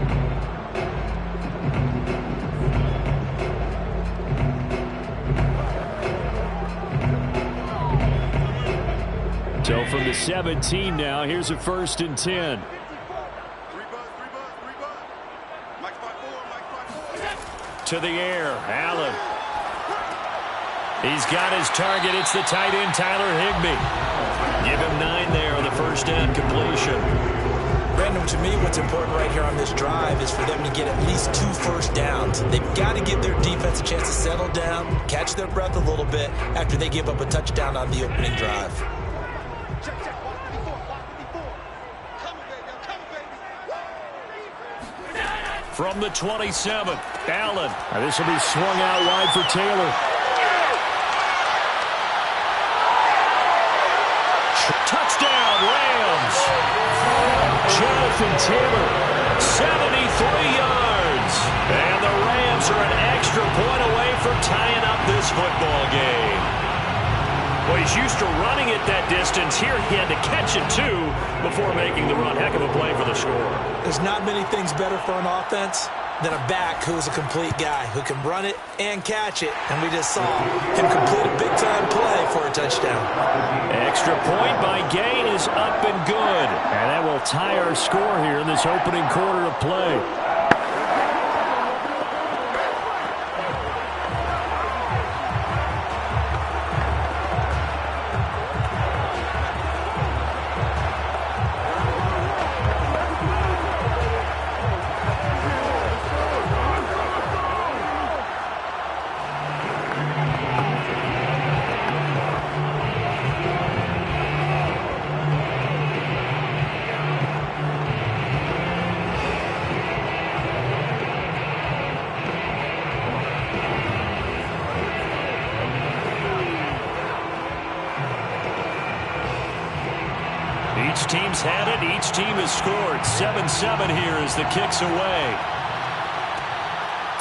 So from the 17 now, here's a 1st and 10. To the air, Allen. He's got his target. It's the tight end, Tyler Higbee. Give him 9 there on the first down completion. Brandon, to me, what's important right here on this drive is for them to get at least 2 first downs. They've got to give their defense a chance to settle down, catch their breath a little bit after they give up a touchdown on the opening drive. From the 27, Allen. This will be swung out wide for Taylor. Touchdown, Rams. Jonathan Taylor, 73 yards. And the Rams are an extra point away from tying up this football game. Well, he's used to running it that distance. Here he had to catch it, too, before making the run. Heck of a play for the score. There's not many things better for an offense than a back who's a complete guy who can run it and catch it. And we just saw him complete a big-time play for a touchdown. Extra point by Gain is up and good. And that will tie our score here in this opening quarter of play. Each team's had it. Each team has scored. 7-7 here as the kick's away.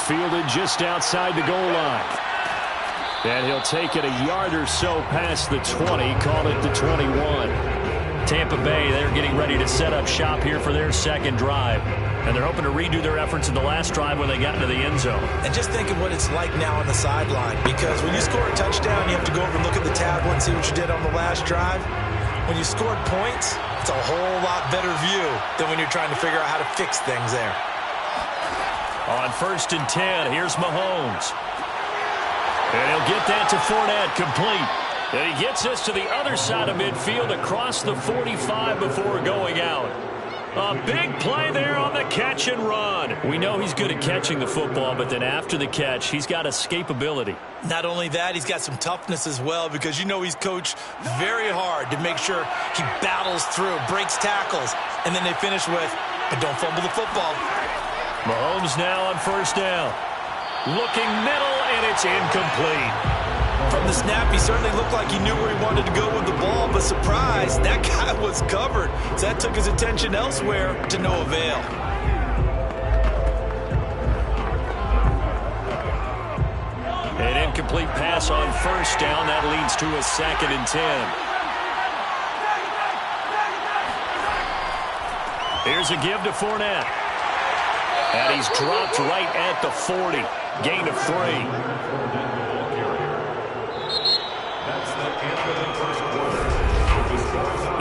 Fielded just outside the goal line. And he'll take it a yard or so past the 20. Call it the 21. Tampa Bay, they're getting ready to set up shop here for their second drive. And they're hoping to redo their efforts in the last drive when they got into the end zone. And just think of what it's like now on the sideline. Because when you score a touchdown, you have to go over and look at the tablet and see what you did on the last drive. When you scored points, it's a whole lot better view than when you're trying to figure out how to fix things there. On 1st and 10, here's Mahomes. And he'll get that to Fournette, complete. And he gets us to the other side of midfield across the 45 before going out. A big play there on the catch and run. We know he's good at catching the football, but then after the catch, he's got escapability. Not only that, he's got some toughness as well, because you know he's coached very hard to make sure he battles through, breaks tackles, and then they finish with, but don't fumble the football. Mahomes now on first down. Looking middle, and it's incomplete. From the snap, he certainly looked like he knew where he wanted to go with the ball, but surprise, that guy was covered. So that took his attention elsewhere to no avail. An incomplete pass on first down. That leads to a 2nd and 10. Here's a give to Fournette. And he's dropped right at the 40. Gain of 3.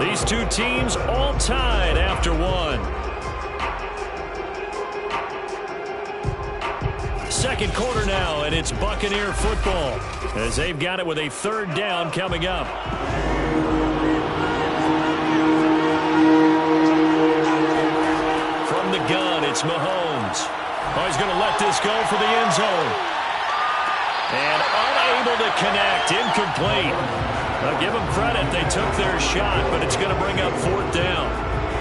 These two teams all tied after 1. Second quarter now, and it's Buccaneer football as they've got it with a 3rd down coming up. From the gun, it's Mahomes. Oh, he's going to let this go for the end zone. And unable to connect, incomplete. I'll give them credit. They took their shot, but it's going to bring up 4th down.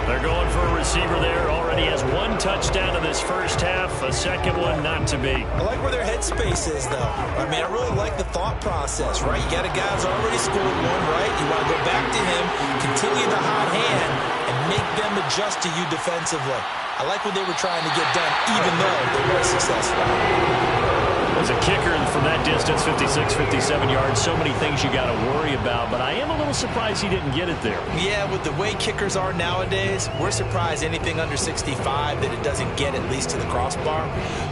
They're going for a receiver there. Already has 1 touchdown in this first half. A second one not to be. I like where their headspace is, though. I mean, I really like the thought process, right? You got a guy who's already scored 1, right? You want to go back to him, continue the hot hand, and make them adjust to you defensively. I like what they were trying to get done, even though they weren't successful. As a kicker from that distance, 56, 57 yards, so many things you got to worry about, but I am a little surprised he didn't get it there. Yeah, with the way kickers are nowadays, we're surprised anything under 65 that it doesn't get at least to the crossbar.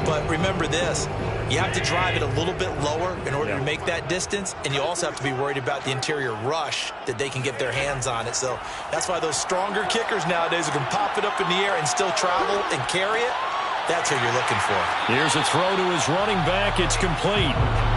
But remember this, you have to drive it a little bit lower in order to make that distance, and you also have to be worried about the interior rush that they can get their hands on it. So that's why those stronger kickers nowadays who can pop it up in the air and still travel and carry it, that's who you're looking for. Here's a throw to his running back. It's complete.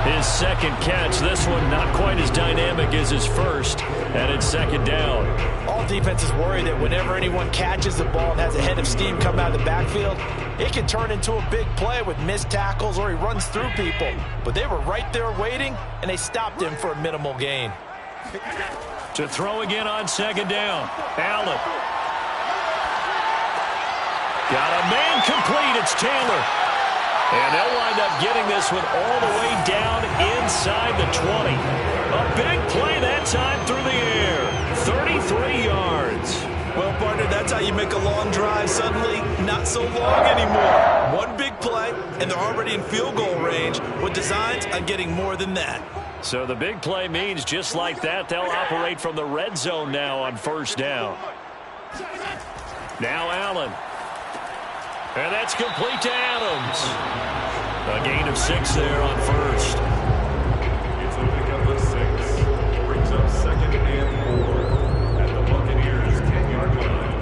His 2nd catch. This one not quite as dynamic as his first. And it's 2nd down. All defenses worry that whenever anyone catches the ball and has a head of steam come out of the backfield, it can turn into a big play with missed tackles or he runs through people. But they were right there waiting, and they stopped him for a minimal gain. To throw again on 2nd down. Allen. Got a man complete. It's Taylor. And they'll wind up getting this one all the way down inside the 20. A big play that time through the air. 33 yards. Well, partner, that's how you make a long drive suddenly not so long anymore. One big play, and they're already in field goal range with designs on getting more than that. So the big play means just like that, they'll operate from the red zone now on first down. Now Allen. And that's complete to Adams. A gain of 6 there on first. It's a pickup of 6. Brings up 2nd and 4 at the Buccaneers' 10-yard line.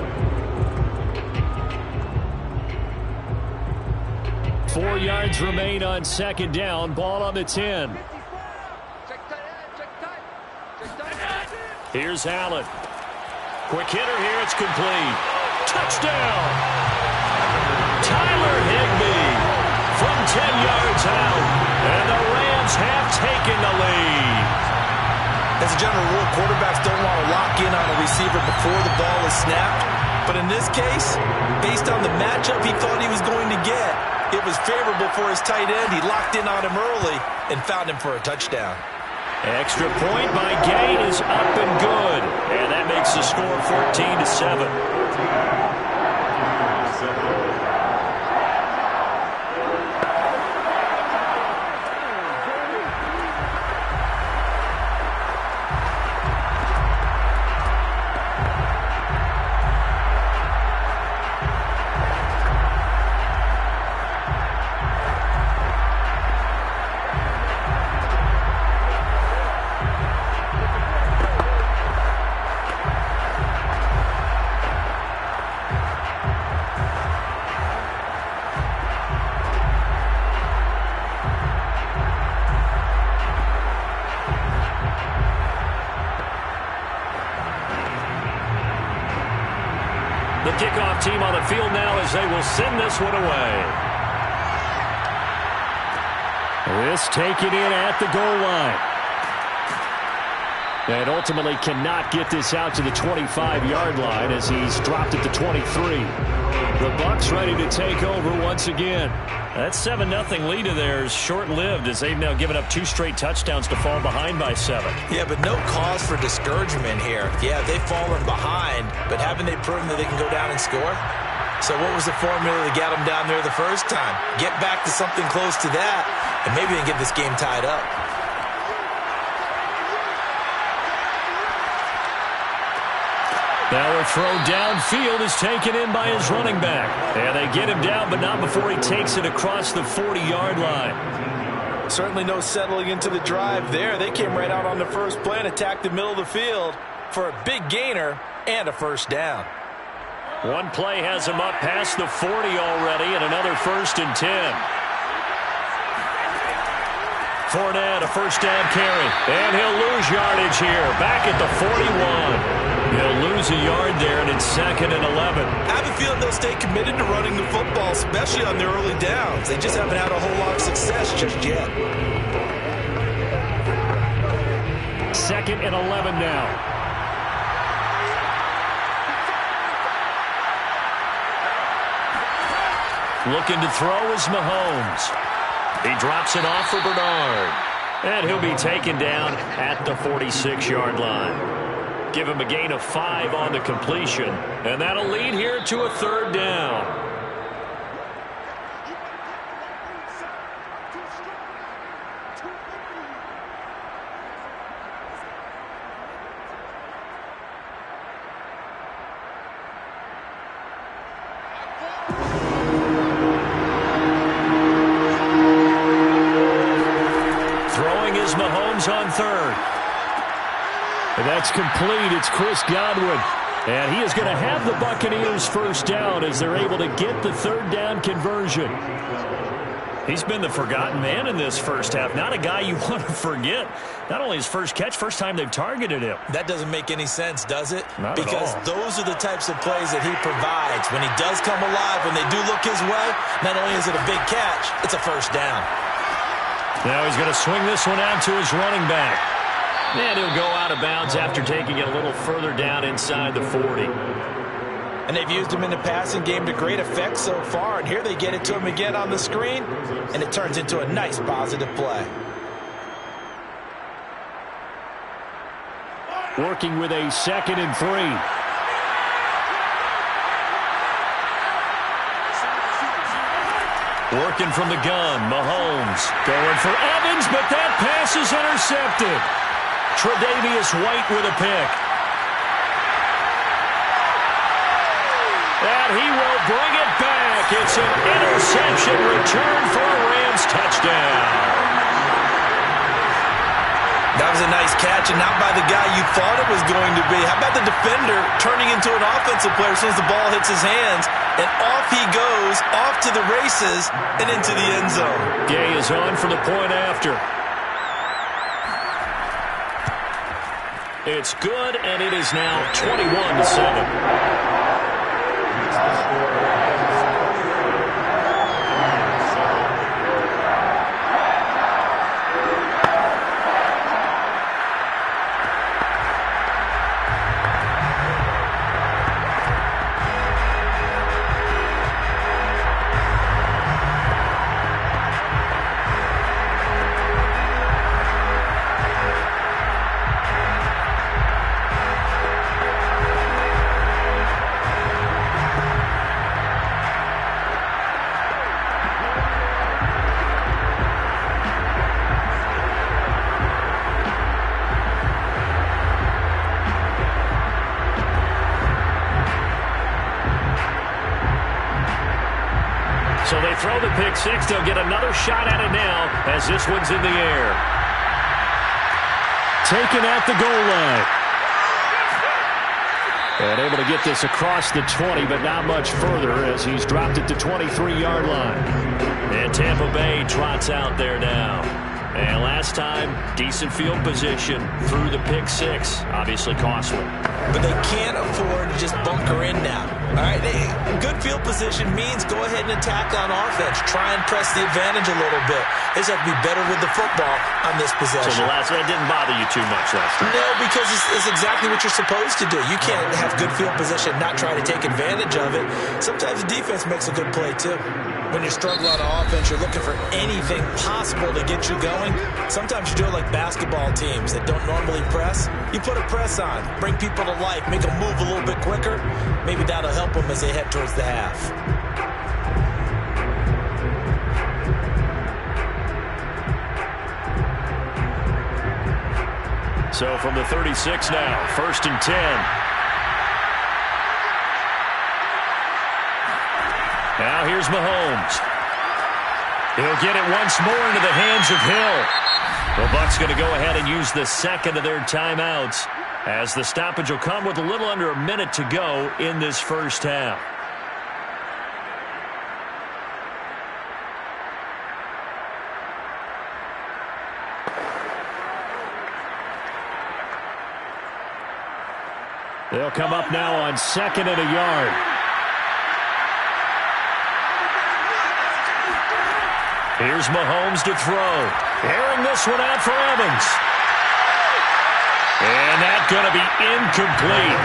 4 yards remain on 2nd down. Ball on the 10. Here's Allen. Quick hitter here. It's complete. Touchdown. Tyler Higbee from 10 yards out, and the Rams have taken the lead. As a general rule, quarterbacks don't want to lock in on a receiver before the ball is snapped. But in this case, based on the matchup he thought he was going to get, it was favorable for his tight end. He locked in on him early and found him for a touchdown. Extra point by Gay is up and good, and that makes the score 14-7. kickoff team on the field now as they will send this one away. This taken in at the goal line. And ultimately cannot get this out to the 25-yard line as he's dropped it to 23. The Bucs ready to take over once again. That 7-0 lead of theirs short-lived as they've now given up 2 straight touchdowns to fall behind by 7. Yeah, but no cause for discouragement here. Yeah, they've fallen behind, but haven't they proven that they can go down and score? So what was the formula that got them down there the first time? Get back to something close to that, and maybe they can get this game tied up. Now a throw downfield is taken in by his running back. And they get him down, but not before he takes it across the 40-yard line. Certainly no settling into the drive there. They came right out on the first play and attacked the middle of the field for a big gainer and a first down. One play has him up past the 40 already, and another 1st and 10. Fournette, a first down carry. And he'll lose yardage here. Back at the 41. He'll lose a yard there, and it's 2nd and 11. I have a feeling they'll stay committed to running the football, especially on their early downs. They just haven't had a whole lot of success just yet. 2nd and 11 now. Looking to throw is Mahomes. He drops it off for Bernard. And he'll be taken down at the 46-yard line. Give him a gain of 5 on the completion. And that'll lead here to a 3rd down. Throwing is Mahomes on 3rd. And that's complete. It's Chris Godwin. And he is going to have the Buccaneers first down as they're able to get the 3rd down conversion. He's been the forgotten man in this first half. Not a guy you want to forget. Not only his first catch, first time they've targeted him. That doesn't make any sense, does it? Not because at all. Those are the types of plays that he provides. When he does come alive, when they do look his way, not only is it a big catch, it's a first down. Now he's going to swing this one out to his running back. And he'll go out of bounds after taking it a little further down inside the 40. And they've used him in the passing game to great effect so far. And here they get it to him again on the screen. And it turns into a nice positive play. Working with a 2nd and 3. Working from the gun, Mahomes going for Evans, but that pass is intercepted. Tre'Davious White with a pick. And he will bring it back. It's an interception return for a Rams touchdown. That was a nice catch, and not by the guy you thought it was going to be. How about the defender turning into an offensive player as soon as the ball hits his hands, and off he goes, off to the races, and into the end zone. Gay is on for the point after. It's good, and it is now 21-7. So they throw the pick six. They'll get another shot at it now as this one's in the air. Taken at the goal line. And able to get this across the 20, but not much further as he's dropped it to 23-yard line. And Tampa Bay trots out there now. And last this time. Decent field position through the pick six. Obviously costly. But they can't afford to just bunker in now. All right, good field position means go ahead and attack on offense. Try and press the advantage a little bit. They just have to be better with the football on this possession. So that didn't bother you too much last time? No, because it's exactly what you're supposed to do. You can't have good field position, not try to take advantage of it. Sometimes the defense makes a good play too. When you're struggling on offense, you're looking for anything possible to get you going. Sometimes you do it like basketball teams that don't normally press. You put a press on, bring people to life, make them move a little bit quicker. Maybe that'll help them as they head towards the half. So from the 36 now, 1st and 10. Now here's Mahomes. He'll get it once more into the hands of Hill. The Bucs going to go ahead and use the second of their timeouts, as the stoppage will come with a little under a minute to go in this first half. They'll come up now on 2nd and a yard. Here's Mahomes to throw. Airing this one out for Evans. And that's going to be incomplete.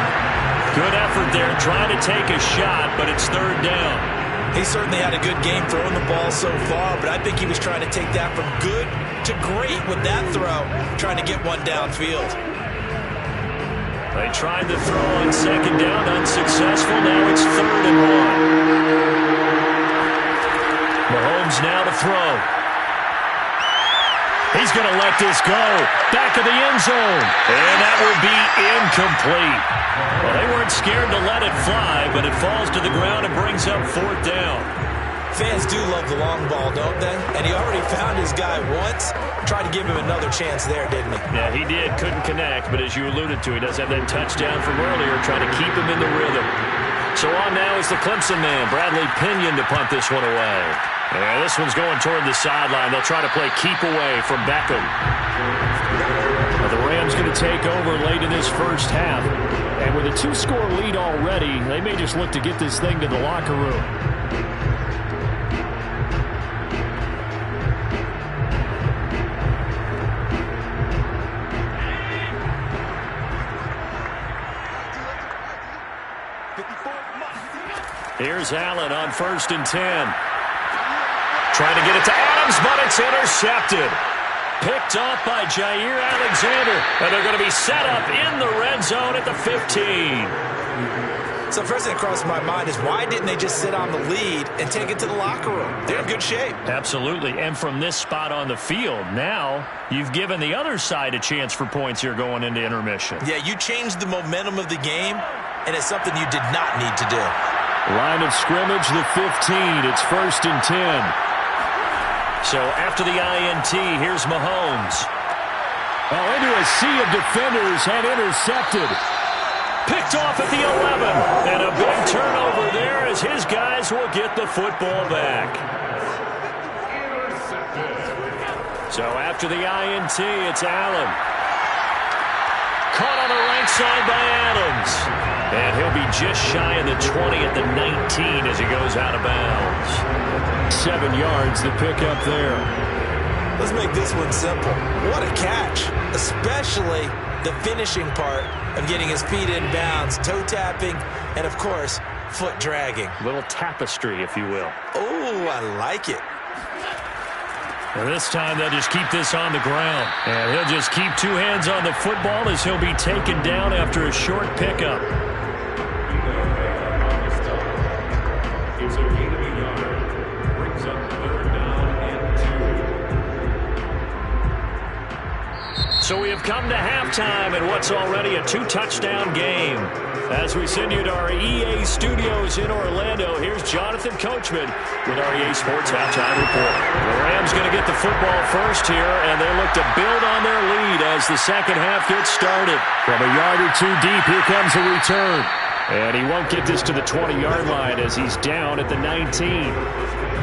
Good effort there trying to take a shot, but it's 3rd down. He certainly had a good game throwing the ball so far, but I think he was trying to take that from good to great with that throw, trying to get one downfield. They tried the throw on 2nd down, unsuccessful. Now it's 3rd and 1. Mahomes now to throw. He's going to let this go. Back of the end zone. And that will be incomplete. Well, they weren't scared to let it fly, but it falls to the ground and brings up 4th down. Fans do love the long ball, don't they? And he already found his guy once. Tried to give him another chance there, didn't he? Yeah, he did. Couldn't connect, but as you alluded to, he does have that touchdown from earlier, trying to keep him in the rhythm. So on now is the Clemson man, Bradley Pinion, to punt this one away. Yeah, this one's going toward the sideline. They'll try to play keep away from Beckham. Now the Rams going to take over late in this first half. And with a 2-score lead already, they may just look to get this thing to the locker room. Here's Allen on 1st and 10. Trying to get it to Adams, but it's intercepted. Picked off by Jair Alexander. And they're going to be set up in the red zone at the 15. So first thing that crossed my mind is why didn't they just sit on the lead and take it to the locker room? They're in good shape. Absolutely. And from this spot on the field, now you've given the other side a chance for points here going into intermission. Yeah, you changed the momentum of the game, and it's something you did not need to do. Line of scrimmage, the 15. It's 1st and 10. So after the INT, here's Mahomes. Well, into a sea of defenders and intercepted. Picked off at the 11. And a big turnover there as his guys will get the football back. So after the INT, it's Allen. Caught on the right side by Adams. And he'll be just shy of the 20 at the 19 as he goes out of bounds. 7 yards, the pickup there. Let's make this one simple. What a catch, especially the finishing part of getting his feet in bounds, toe tapping, and, of course, foot dragging. Little tapestry, if you will. Oh, I like it. And this time they'll just keep this on the ground. And he'll just keep 2 hands on the football as he'll be taken down after a short pickup. It's a gain of a yard. Brings up 3rd down and 2. So we have come to halftime in what's already a 2-touchdown game. As we send you to our EA studios in Orlando, here's Jonathan Coachman with our EA Sports Halftime Report. The Rams going to get the football first here, and they look to build on their lead as the second half gets started. From a yard or 2 deep, here comes a return. And he won't get this to the 20-yard line as he's down at the 19.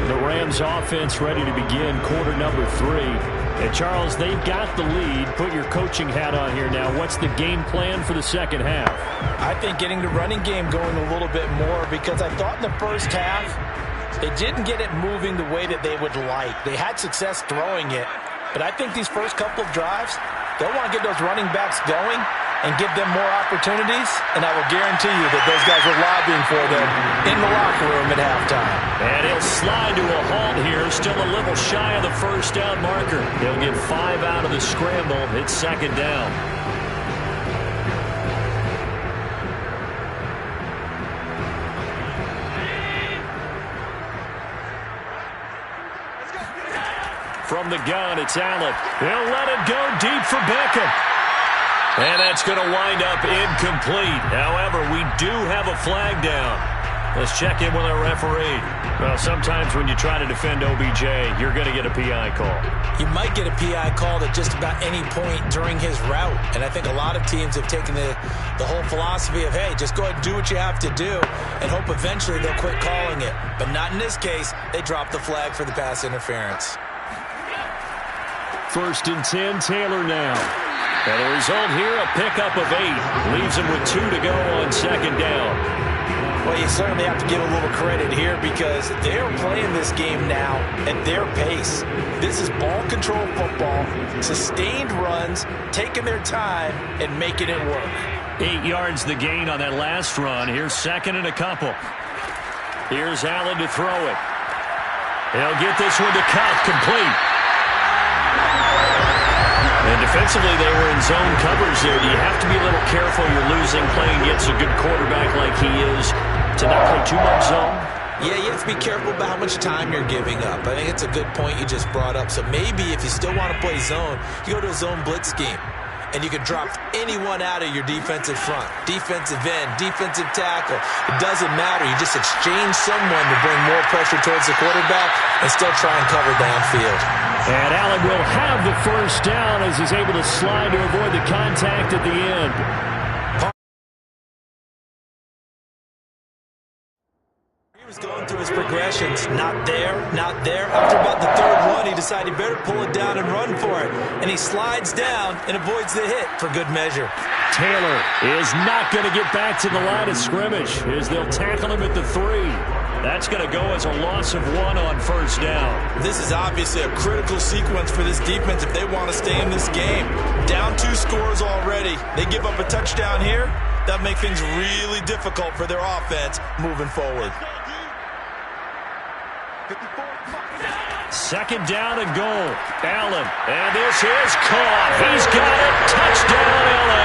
The Rams offense ready to begin quarter number 3. And Charles, they've got the lead. Put your coaching hat on here now. What's the game plan for the second half? I think getting the running game going a little bit more, because I thought in the first half they didn't get it moving the way that they would like. They had success throwing it, but I think these first couple of drives, they'll want to get those running backs going and give them more opportunities, and I will guarantee you that those guys were lobbying for them in the locker room at halftime. And he'll slide to a halt here, still a little shy of the first down marker. He'll get 5 out of the scramble. It's second down. From the gun, it's Allen. He'll let it go deep for Beckham. And that's going to wind up incomplete. However, we do have a flag down. Let's check in with our referee. Well, sometimes when you try to defend OBJ, you're going to get a PI call. You might get a PI called at just about any point during his route. And I think a lot of teams have taken the whole philosophy of, hey, just go ahead and do what you have to do and hope eventually they'll quit calling it. But not in this case. They dropped the flag for the pass interference. 1st and 10, Taylor now. And the result here, a pickup of 8. Leaves him with 2 to go on second down. Well, you certainly have to give a little credit here because they're playing this game now at their pace. This is ball control football, sustained runs, taking their time and making it work. 8 yards the gain on that last run. Here's second and a couple. Here's Allen to throw it. He'll get this one to Kupp, complete. And defensively, they were in zone covers there. Do you have to be a little careful? You're losing, playing against a good quarterback like he is, to not play too much zone? Yeah, you have to be careful about how much time you're giving up. I think it's a good point you just brought up. So maybe if you still want to play zone, you go to a zone blitz scheme. And you can drop anyone out of your defensive front. Defensive end, defensive tackle. It doesn't matter. You just exchange someone to bring more pressure towards the quarterback and still try and cover downfield. And Allen will have the first down as he's able to slide to avoid the contact at the end. He was going through his progressions. Not there, not there. After about the third one, he decided he better pull it down and run for it. And he slides down and avoids the hit for good measure. Taylor is not going to get back to the line of scrimmage as they'll tackle him at the 3. That's going to go as a loss of 1 on first down. This is obviously a critical sequence for this defense if they want to stay in this game. Down 2 scores already. They give up a touchdown here. That makes things really difficult for their offense moving forward. 2nd down and goal. Allen. And this is caught. He's got it. Touchdown, LA.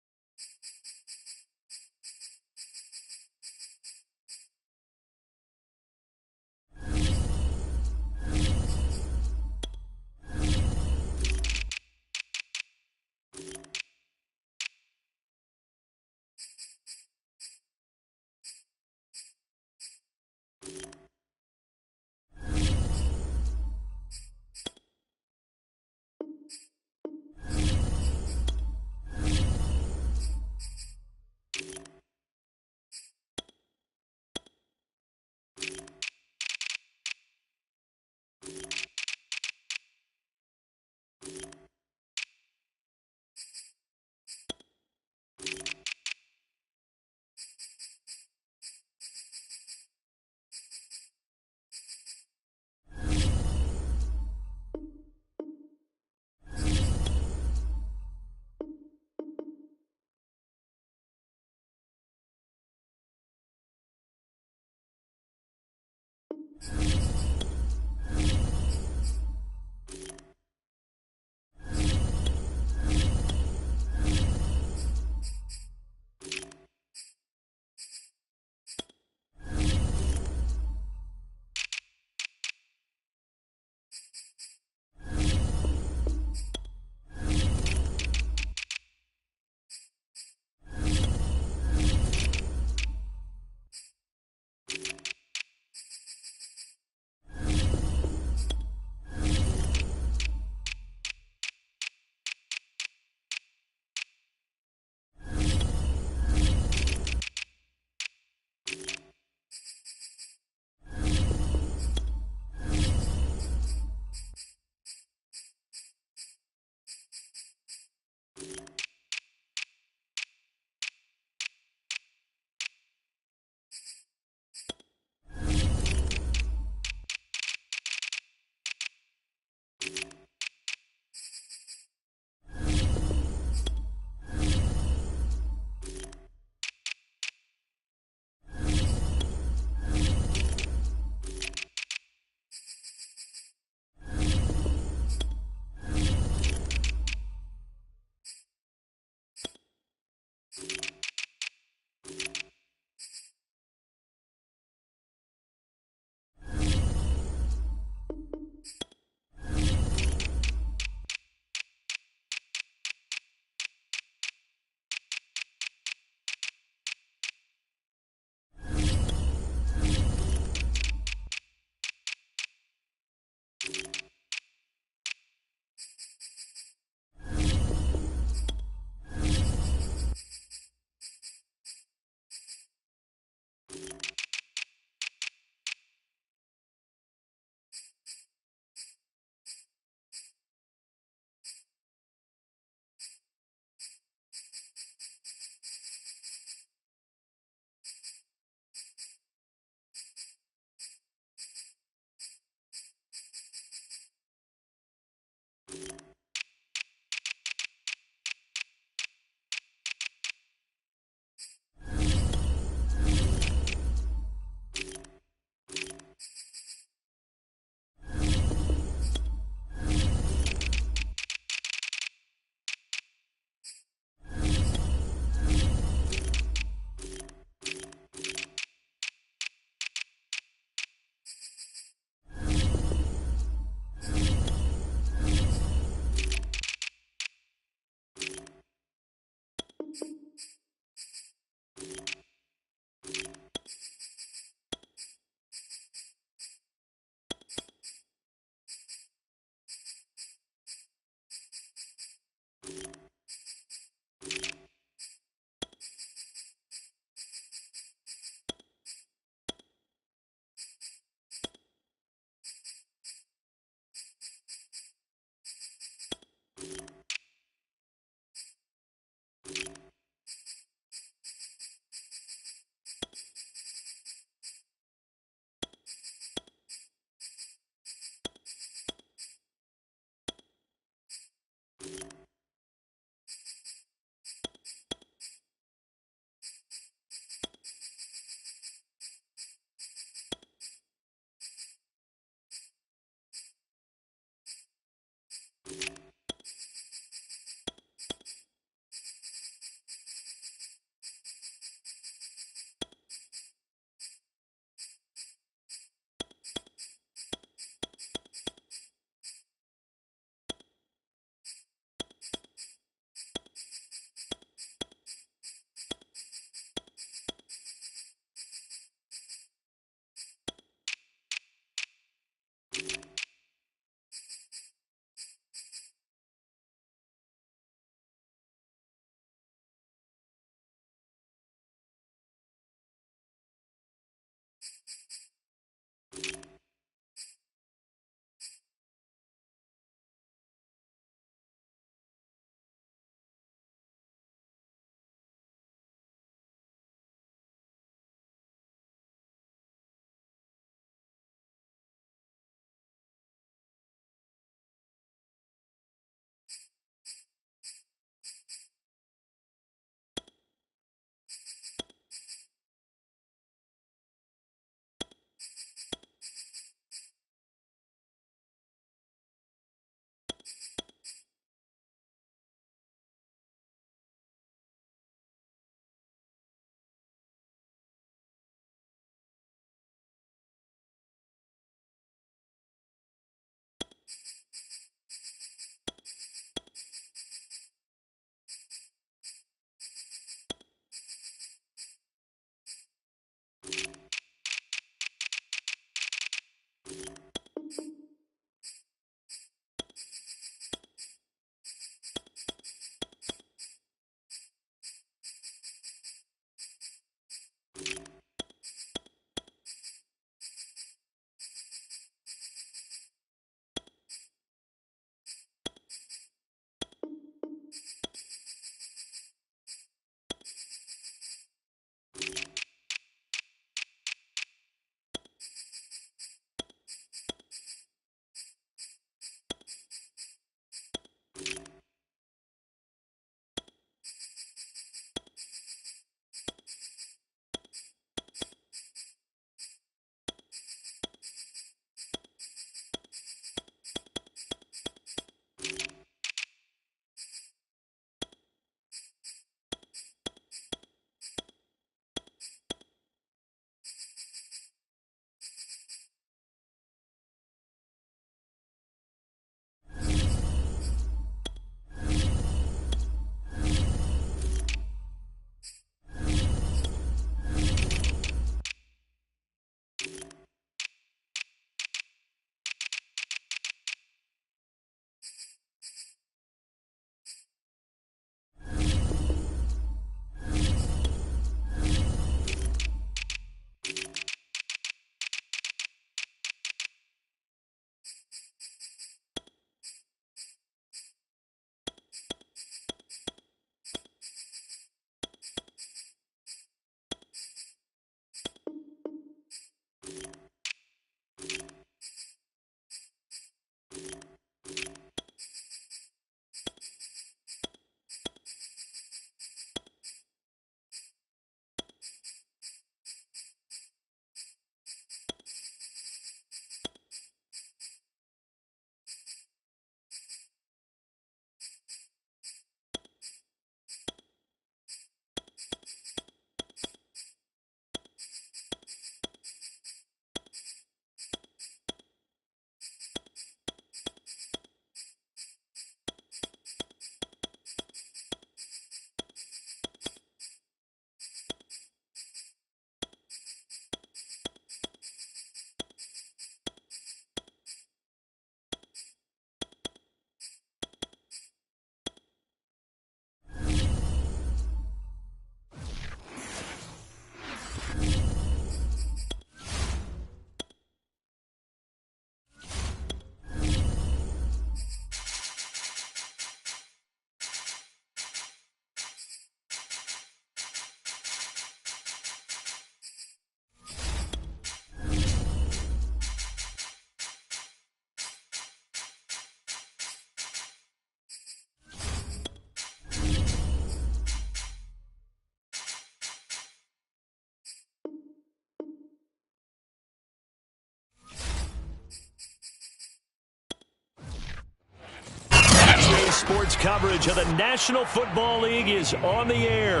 Sports coverage of the National Football League is on the air.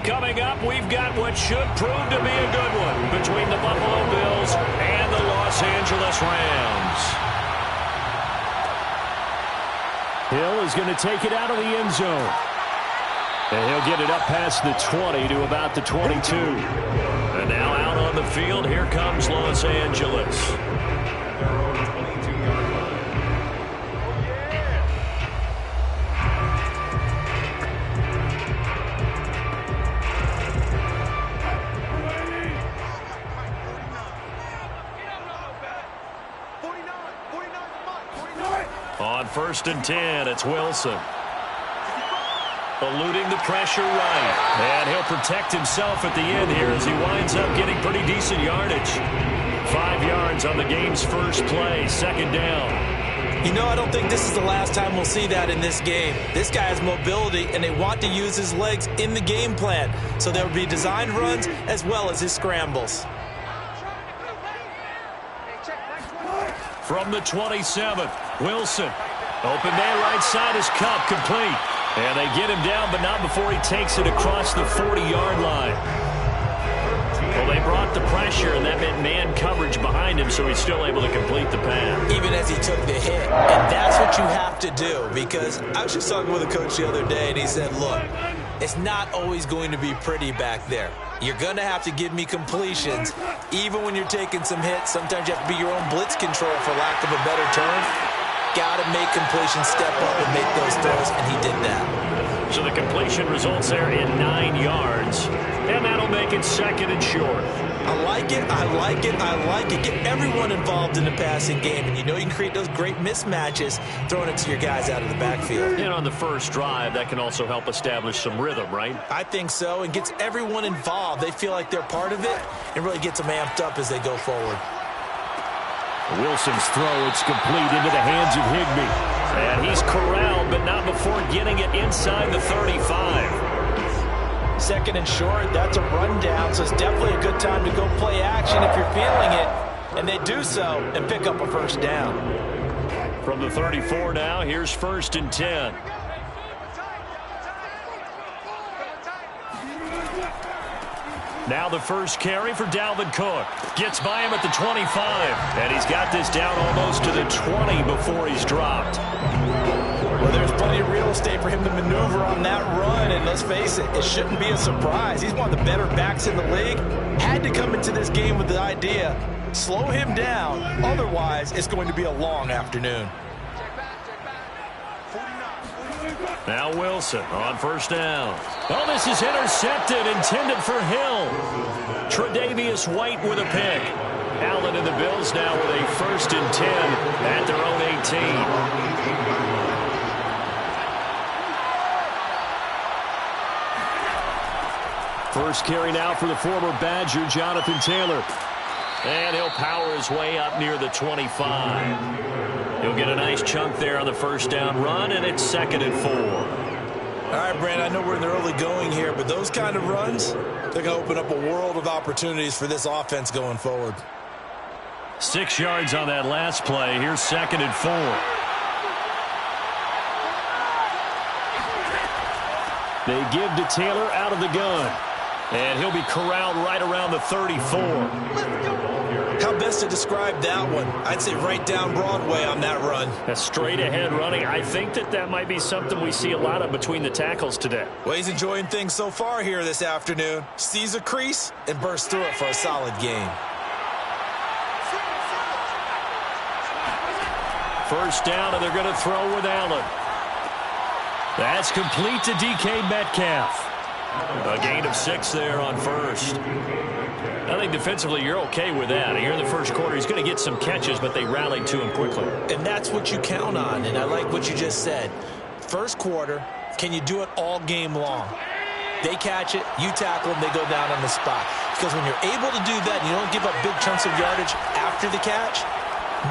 Coming up, we've got what should prove to be a good one between the Buffalo Bills and the Los Angeles Rams. Hill is going to take it out of the end zone. And he'll get it up past the 20 to about the 22. And now out on the field, here comes Los Angeles. On 1st and 10, it's Wilson. Eluding the pressure right. And he'll protect himself at the end here as he winds up getting pretty decent yardage. 5 yards on the game's first play, 2nd down. You know, I don't think this is the last time we'll see that in this game. This guy has mobility, and they want to use his legs in the game plan. So there will be designed runs as well as his scrambles. From the 27th, Wilson. Open man right side is Kupp, complete. And they get him down, but not before he takes it across the 40-yard line. Well, they brought the pressure, and that meant man coverage behind him, so he's still able to complete the pass. Even as he took the hit. And that's what you have to do, because I was just talking with a coach the other day, and he said, look, it's not always going to be pretty back there. You're going to have to give me completions. Even when you're taking some hits, sometimes you have to be your own blitz control, for lack of a better term. Got to make completions, step up and make those throws, and he did that. So the completion results there in 9 yards. And that'll make it 2nd and short. I like it, I like it, I like it. Get everyone involved in the passing game, and you know you can create those great mismatches throwing it to your guys out of the backfield. And on the first drive, that can also help establish some rhythm, right? I think so, and gets everyone involved. They feel like they're part of it, and really gets them amped up as they go forward. Wilson's throw, it's complete into the hands of Higbee. And he's corralled, but not before getting it inside the 35. 2nd and short, that's a rundown, so it's definitely a good time to go play action if you're feeling it. And they do so and pick up a 1st down. From the 34 now, here's 1st and 10. Now the first carry for Dalvin Cook. Gets by him at the 25. And he's got this down almost to the 20 before he's dropped. Well, there's plenty of real estate for him to maneuver on that run. And let's face it, it shouldn't be a surprise. He's one of the better backs in the league. Had to come into this game with the idea, slow him down. Otherwise, it's going to be a long afternoon. Now Wilson on 1st down. Oh, this is intercepted, intended for Hill. Tre'Davious White with a pick. Allen and the Bills now with a 1st and 10 at their own 18. First carry now for the former Badger, Jonathan Taylor. And he'll power his way up near the 25. He'll get a nice chunk there on the 1st down run, and it's 2nd and 4. All right, Brand, I know we're in the early going here, but those kind of runs, they're going to open up a world of opportunities for this offense going forward. 6 yards on that last play. Here's 2nd and 4. They give to Taylor out of the gun. And he'll be corralled right around the 34. How best to describe that one? I'd say right down Broadway on that run. A straight ahead running. I think that might be something we see a lot of between the tackles today. Well, he's enjoying things so far here this afternoon. Sees a crease and bursts through it for a solid gain. 1st down, and they're going to throw with Allen. That's complete to DK Metcalf. A gain of 6 there on 1st. I think defensively you're okay with that. Here in the 1st quarter, he's going to get some catches, but they rallied to him quickly. And that's what you count on, and I like what you just said. 1st quarter, can you do it all game long? They catch it, you tackle them, they go down on the spot. Because when you're able to do that and you don't give up big chunks of yardage after the catch,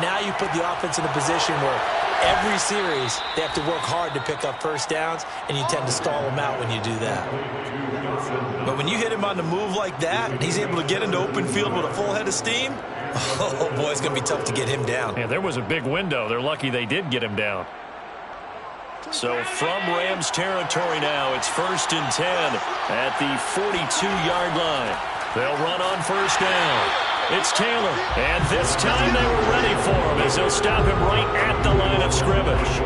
now you put the offense in a position where every series they have to work hard to pick up 1st downs, and you tend to stall them out when you do that. But when you hit him on the move like that, and he's able to get into open field with a full head of steam, oh boy, it's going to be tough to get him down. Yeah, there was a big window. They're lucky they did get him down. So from Rams territory now, it's 1st and 10 at the 42-yard line. They'll run on 1st down. It's Taylor, and this time they were ready for him as they'll stop him right at the line of scrimmage.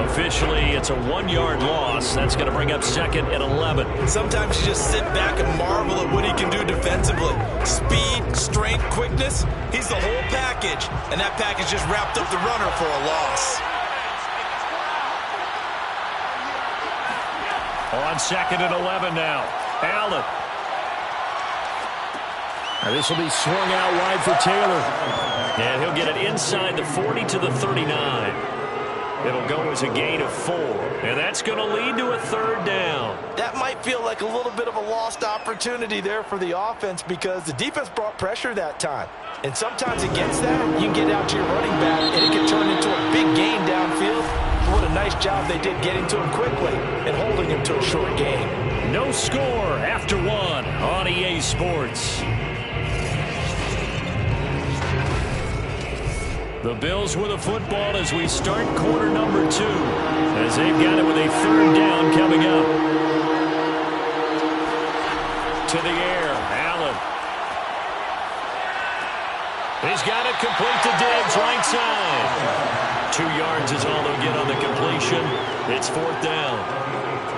Officially, it's a 1-yard loss. That's going to bring up 2nd and 11. Sometimes you just sit back and marvel at what he can do defensively. Speed, strength, quickness, he's the whole package. And that package just wrapped up the runner for a loss. On 2nd and 11 now, Allen. Now this will be swung out wide for Taylor. And he'll get it inside the 40 to the 39. It'll go as a gain of 4. And that's going to lead to a 3rd down. That might feel like a little bit of a lost opportunity there for the offense because the defense brought pressure that time. And sometimes against that, you can get out to your running back and it can turn into a big gain downfield. What a nice job they did getting to him quickly and holding him to a short gain. No score after 1 on EA Sports. The Bills with a football as we start quarter number 2. As they've got it with a 3rd down coming up. To the air, Allen. He's got it complete to Diggs, right side. 2 yards is all they'll get on the completion. It's 4th down.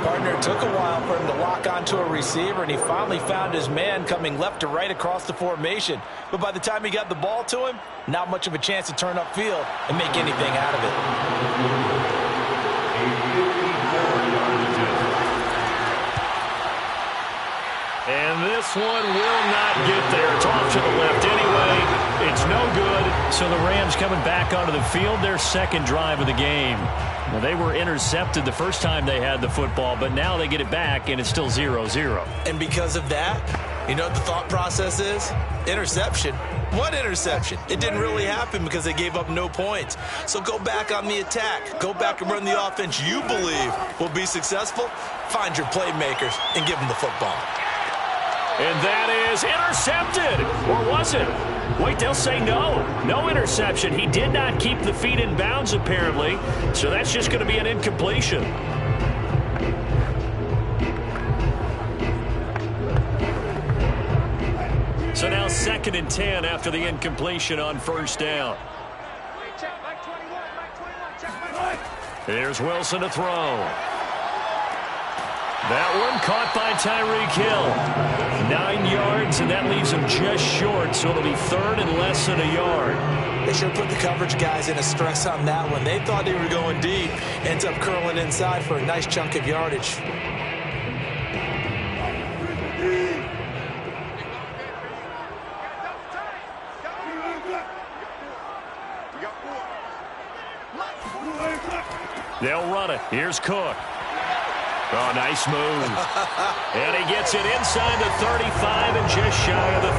Partner, it took a while for him to lock onto a receiver, and he finally found his man coming left to right across the formation. But by the time he got the ball to him, not much of a chance to turn upfield and make anything out of it. And this one will not get there. It's off to the left anyway. It's no good. So the Rams coming back onto the field, their 2nd drive of the game. Well, they were intercepted the first time they had the football, but now they get it back, and it's still 0-0. And because of that, you know what the thought process is? Interception. What interception? It didn't really happen because they gave up no points. So go back on the attack. Go back and run the offense you believe will be successful. Find your playmakers and give them the football. And that is intercepted. Or was it? Wait, they'll say no. No interception. He did not keep the feet in bounds, apparently. So that's just going to be an incompletion. So now 2nd and 10 after the incompletion on 1st down. Here's Wilson to throw. That one caught by Tyreek Hill. 9 yards, and that leaves him just short, so it'll be 3rd and less than a yard. They should put the coverage guys in a stress on that one. They thought they were going deep. Ends up curling inside for a nice chunk of yardage. They'll run it. Here's Cook. Oh, nice move. And he gets it inside the 35 and just shy of the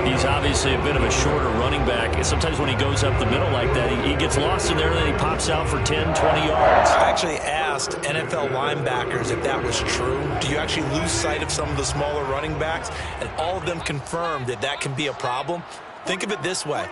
30. He's obviously a bit of a shorter running back. Sometimes when he goes up the middle like that, he gets lost in there and then he pops out for 10, 20 yards. I actually asked NFL linebackers if that was true. Do you actually lose sight of some of the smaller running backs? And all of them confirmed that that can be a problem. Think of it this way.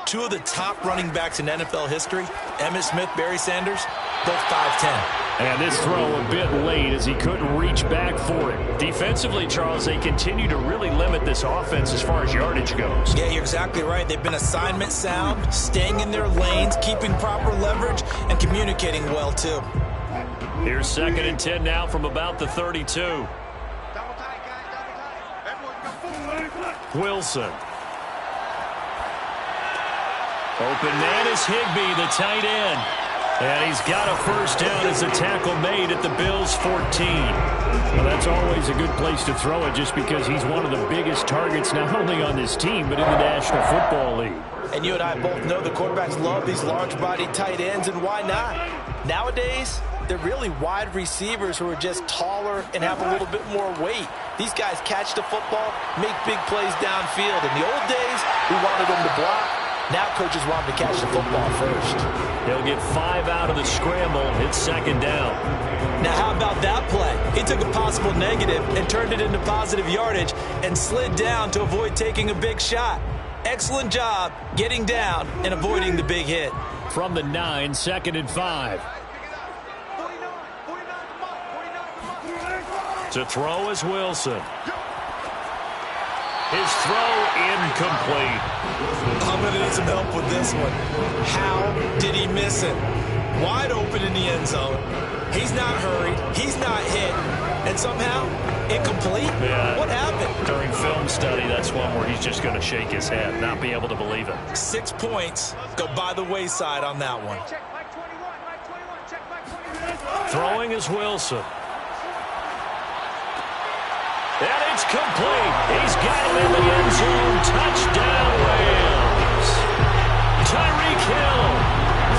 2 of the top running backs in NFL history, Emmitt Smith, Barry Sanders, both 5'10". And this throw a bit late as he couldn't reach back for it. Defensively, Charles, they continue to really limit this offense as far as yardage goes. Yeah, you're exactly right. They've been assignment sound, staying in their lanes, keeping proper leverage, and communicating well, too. Here's 2nd and 10 now from about the 32. Wilson. Open man is Higbee, the tight end. And he's got a 1st down as the tackle made at the Bills' 14. Well, that's always a good place to throw it just because he's one of the biggest targets not only on this team but in the National Football League. And you and I both know the quarterbacks love these large-bodied tight ends, and why not? Nowadays, they're really wide receivers who are just taller and have a little bit more weight. These guys catch the football, make big plays downfield. In the old days, we wanted them to block. Now coaches want him to catch the football first. They'll get 5 out of the scramble. It's 2nd down. Now how about that play? He took a possible negative and turned it into positive yardage and slid down to avoid taking a big shot. Excellent job getting down and avoiding the big hit. From the 9, 2nd and 5. To throw is Wilson. His throw incomplete. I'm going to need some help with this one. How did he miss it? Wide open in the end zone. He's not hurried. He's not hit. And somehow, incomplete? Yeah. What happened? During film study, that's one where he's just going to shake his head, not be able to believe it. 6 points go by the wayside on that one. Throwing is Wilson. And it's complete. He's got it in the end zone. Touchdown, Rams. Tyreek Hill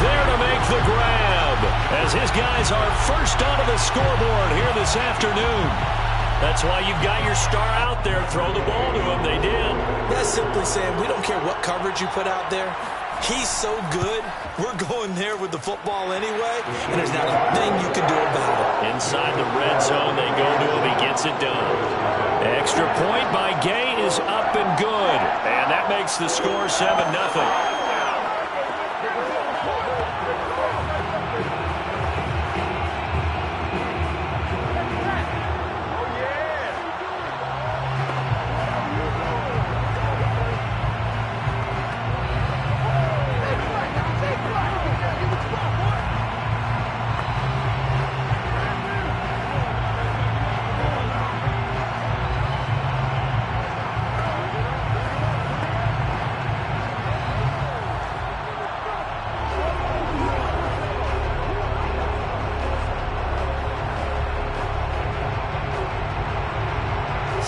there to make the grab as his guys are first onto the scoreboard here this afternoon. That's why you've got your star out there. Throw the ball to him. They did. That's simply saying we don't care what coverage you put out there. He's so good, we're going there with the football anyway, and there's not a thing you can do about it. Inside the red zone, they go to him. He gets it done. Extra point by Gay is up and good, and that makes the score 7-0.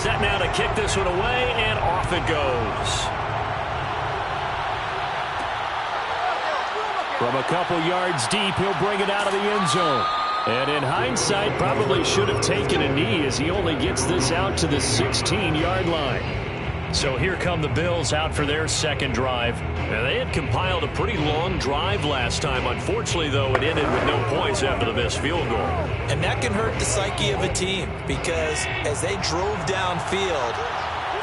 Set now to kick this one away, and off it goes. From a couple yards deep, he'll bring it out of the end zone. And in hindsight, probably should have taken a knee as he only gets this out to the 16-yard line. So here come the Bills out for their second drive. Now, they had compiled a pretty long drive last time. Unfortunately, though, it ended with no points after the missed field goal. And that can hurt the psyche of a team because as they drove downfield,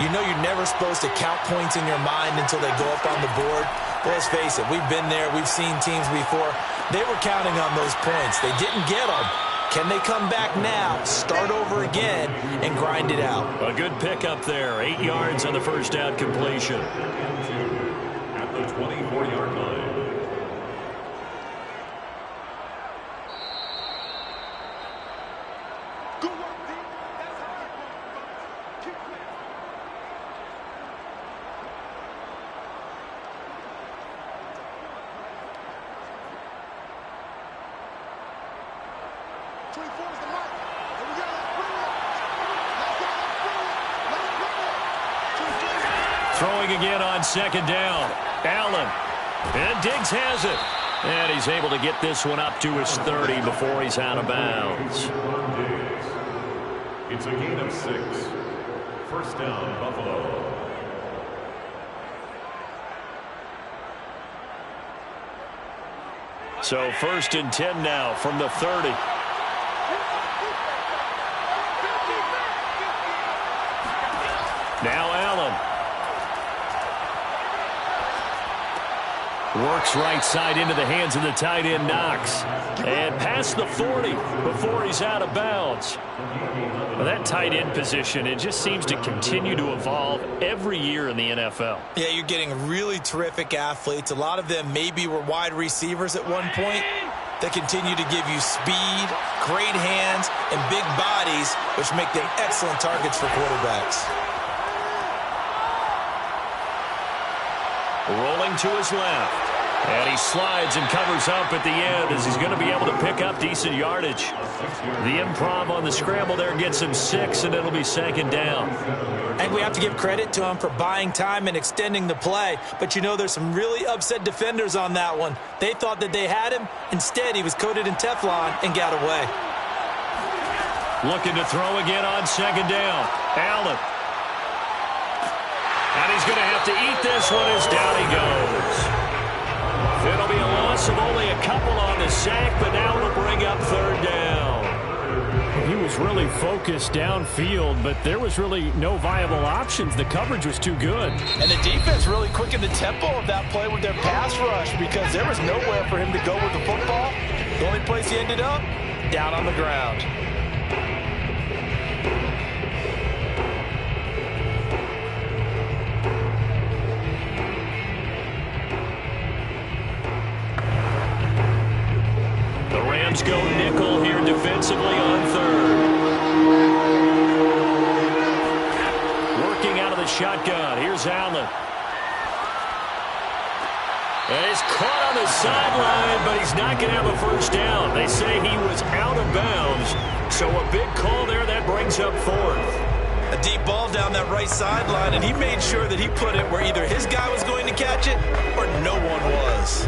you know you're never supposed to count points in your mind until they go up on the board. But let's face it, we've been there. We've seen teams before. They were counting on those points. They didn't get them. Can they come back now, start over again, and grind it out? A good pickup there. 8 yards on the first down completion. At the 24-yard line. Throwing again on second down. Allen. And Diggs has it. And he's able to get this one up to his 30 before he's out of bounds. It's a gain of 6. First down, Buffalo. So 1st and 10 now from the 30. Now Allen. Works right side into the hands of the tight end, Knox. And past the 40 before he's out of bounds. Well, that tight end position, it just seems to continue to evolve every year in the NFL. Yeah, you're getting really terrific athletes. A lot of them maybe were wide receivers at one point. They continue to give you speed, great hands, and big bodies, which make them excellent targets for quarterbacks. Rolling to his left. And he slides and covers up at the end as he's going to be able to pick up decent yardage. The improv on the scramble there gets him 6, and it'll be second down. And we have to give credit to him for buying time and extending the play. But you know there's some really upset defenders on that one. They thought that they had him. Instead, he was coated in Teflon and got away. Looking to throw again on second down. Allen. And he's going to have to eat this one as down he goes. It'll be a loss of only a couple on the sack, but now it'll bring up third down. He was really focused downfield, but there was really no viable options. The coverage was too good. And the defense really quickened the tempo of that play with their pass rush because there was nowhere for him to go with the football. The only place he ended up, down on the ground. Rams go nickel here defensively on third. Working out of the shotgun. Here's Allen. And he's caught on the sideline, but he's not going to have a first down. They say he was out of bounds. So a big call there that brings up fourth. A deep ball down that right sideline, and he made sure that he put it where either his guy was going to catch it or no one was.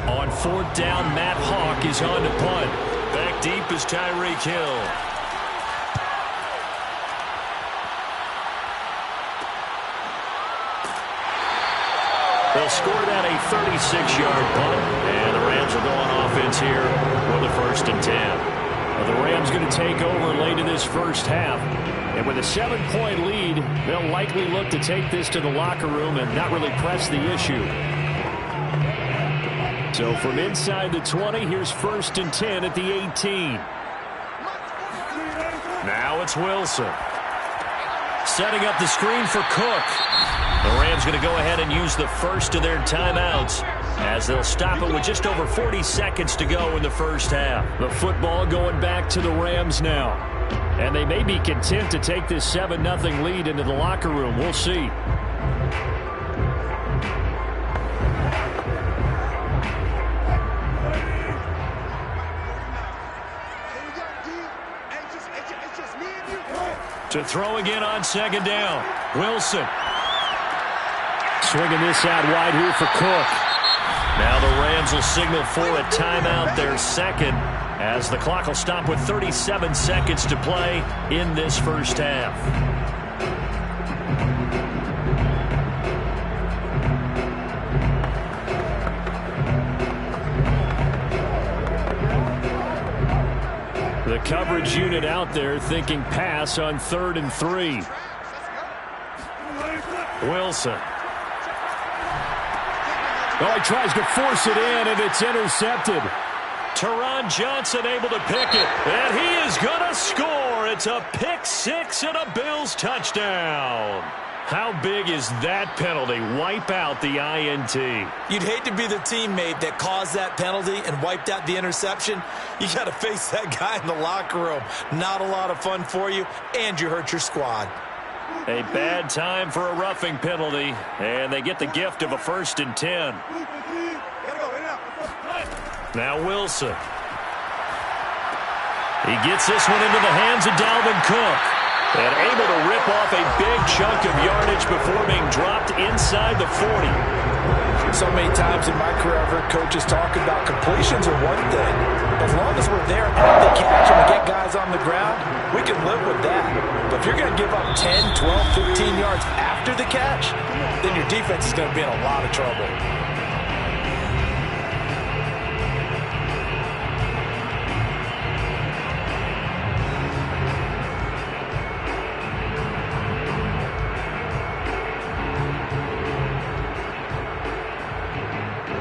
On fourth down, Matt Hawk is on to punt. Back deep is Tyreek Hill. They'll score that a 36-yard punt, and the Rams will go on offense here with a 1st and 10. Well, the Rams going to take over late in this first half, and with a 7-point lead, they'll likely look to take this to the locker room and not really press the issue. So from inside the 20, here's 1st and 10 at the 18. Now it's Wilson. Setting up the screen for Cook. The Rams going to go ahead and use the first of their timeouts as they'll stop it with just over 40 seconds to go in the first half. The football going back to the Rams now. And they may be content to take this 7-0 lead into the locker room. We'll see. To throw again on 2nd down. Wilson. Swinging this out wide here for Cook. Now the Rams will signal for a timeout, their second, as the clock will stop with 37 seconds to play in this first half. The coverage unit out there thinking pass on 3rd and 3. Wilson. Oh, he tries to force it in, and it's intercepted. Teron Johnson able to pick it, and he is going to score. It's a pick six and a Bills touchdown. How big is that penalty? Wipe out the INT. You'd hate to be the teammate that caused that penalty and wiped out the interception. You got to face that guy in the locker room. Not a lot of fun for you, and you hurt your squad. A bad time for a roughing penalty, and they get the gift of a 1st and 10. Now Wilson. He gets this one into the hands of Dalvin Cook. And able to rip off a big chunk of yardage before being dropped inside the 40. So many times in my career, I've heard coaches talk about completions are one thing. As long as we're there at the catch and we get guys on the ground, we can live with that. But if you're going to give up 10, 12, 15 yards after the catch, then your defense is going to be in a lot of trouble.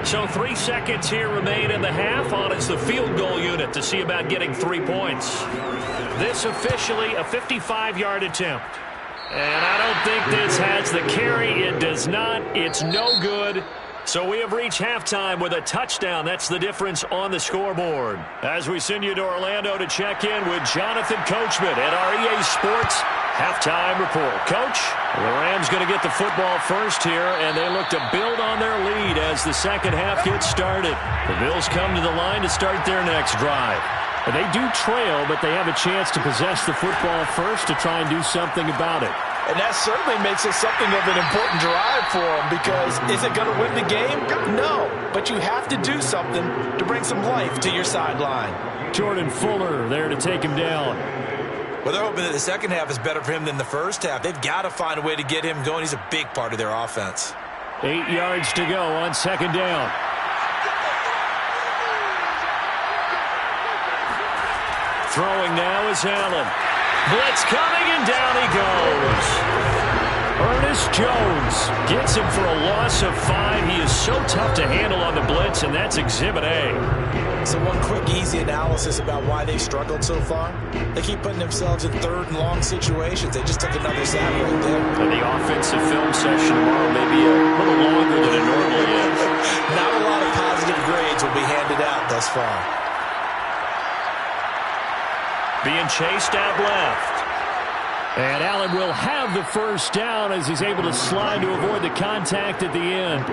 So 3 seconds here remain in the half. On is the field goal unit to see about getting 3 points. This officially a 55-yard attempt. And I don't think this has the carry. It does not. It's no good. So we have reached halftime with a touchdown. That's the difference on the scoreboard. As we send you to Orlando to check in with Jonathan Coachman at our EA Sports Halftime Report. Coach, the Rams going to get the football first here, and they look to build on their lead as the second half gets started. The Bills come to the line to start their next drive. They do trail, but they have a chance to possess the football first to try and do something about it. And that certainly makes it something of an important drive for them, because is it going to win the game? No, but you have to do something to bring some life to your sideline. Jordan Fuller there to take him down. Well, they're hoping that the second half is better for him than the first half. They've got to find a way to get him going. He's a big part of their offense. 8 yards to go on second down. Throwing now is Allen. Blitz coming, and down he goes. Ernest Jones gets him for a loss of 5. He is so tough to handle on the blitz, and that's Exhibit A. So one quick, easy analysis about why they struggled so far. They keep putting themselves in third and long situations. They just took another sack right there. And the offensive film session tomorrow may be a little longer than it normally is. Not a lot of positive grades will be handed out thus far. being chased out left. And Allen will have the first down as he's able to slide to avoid the contact at the end.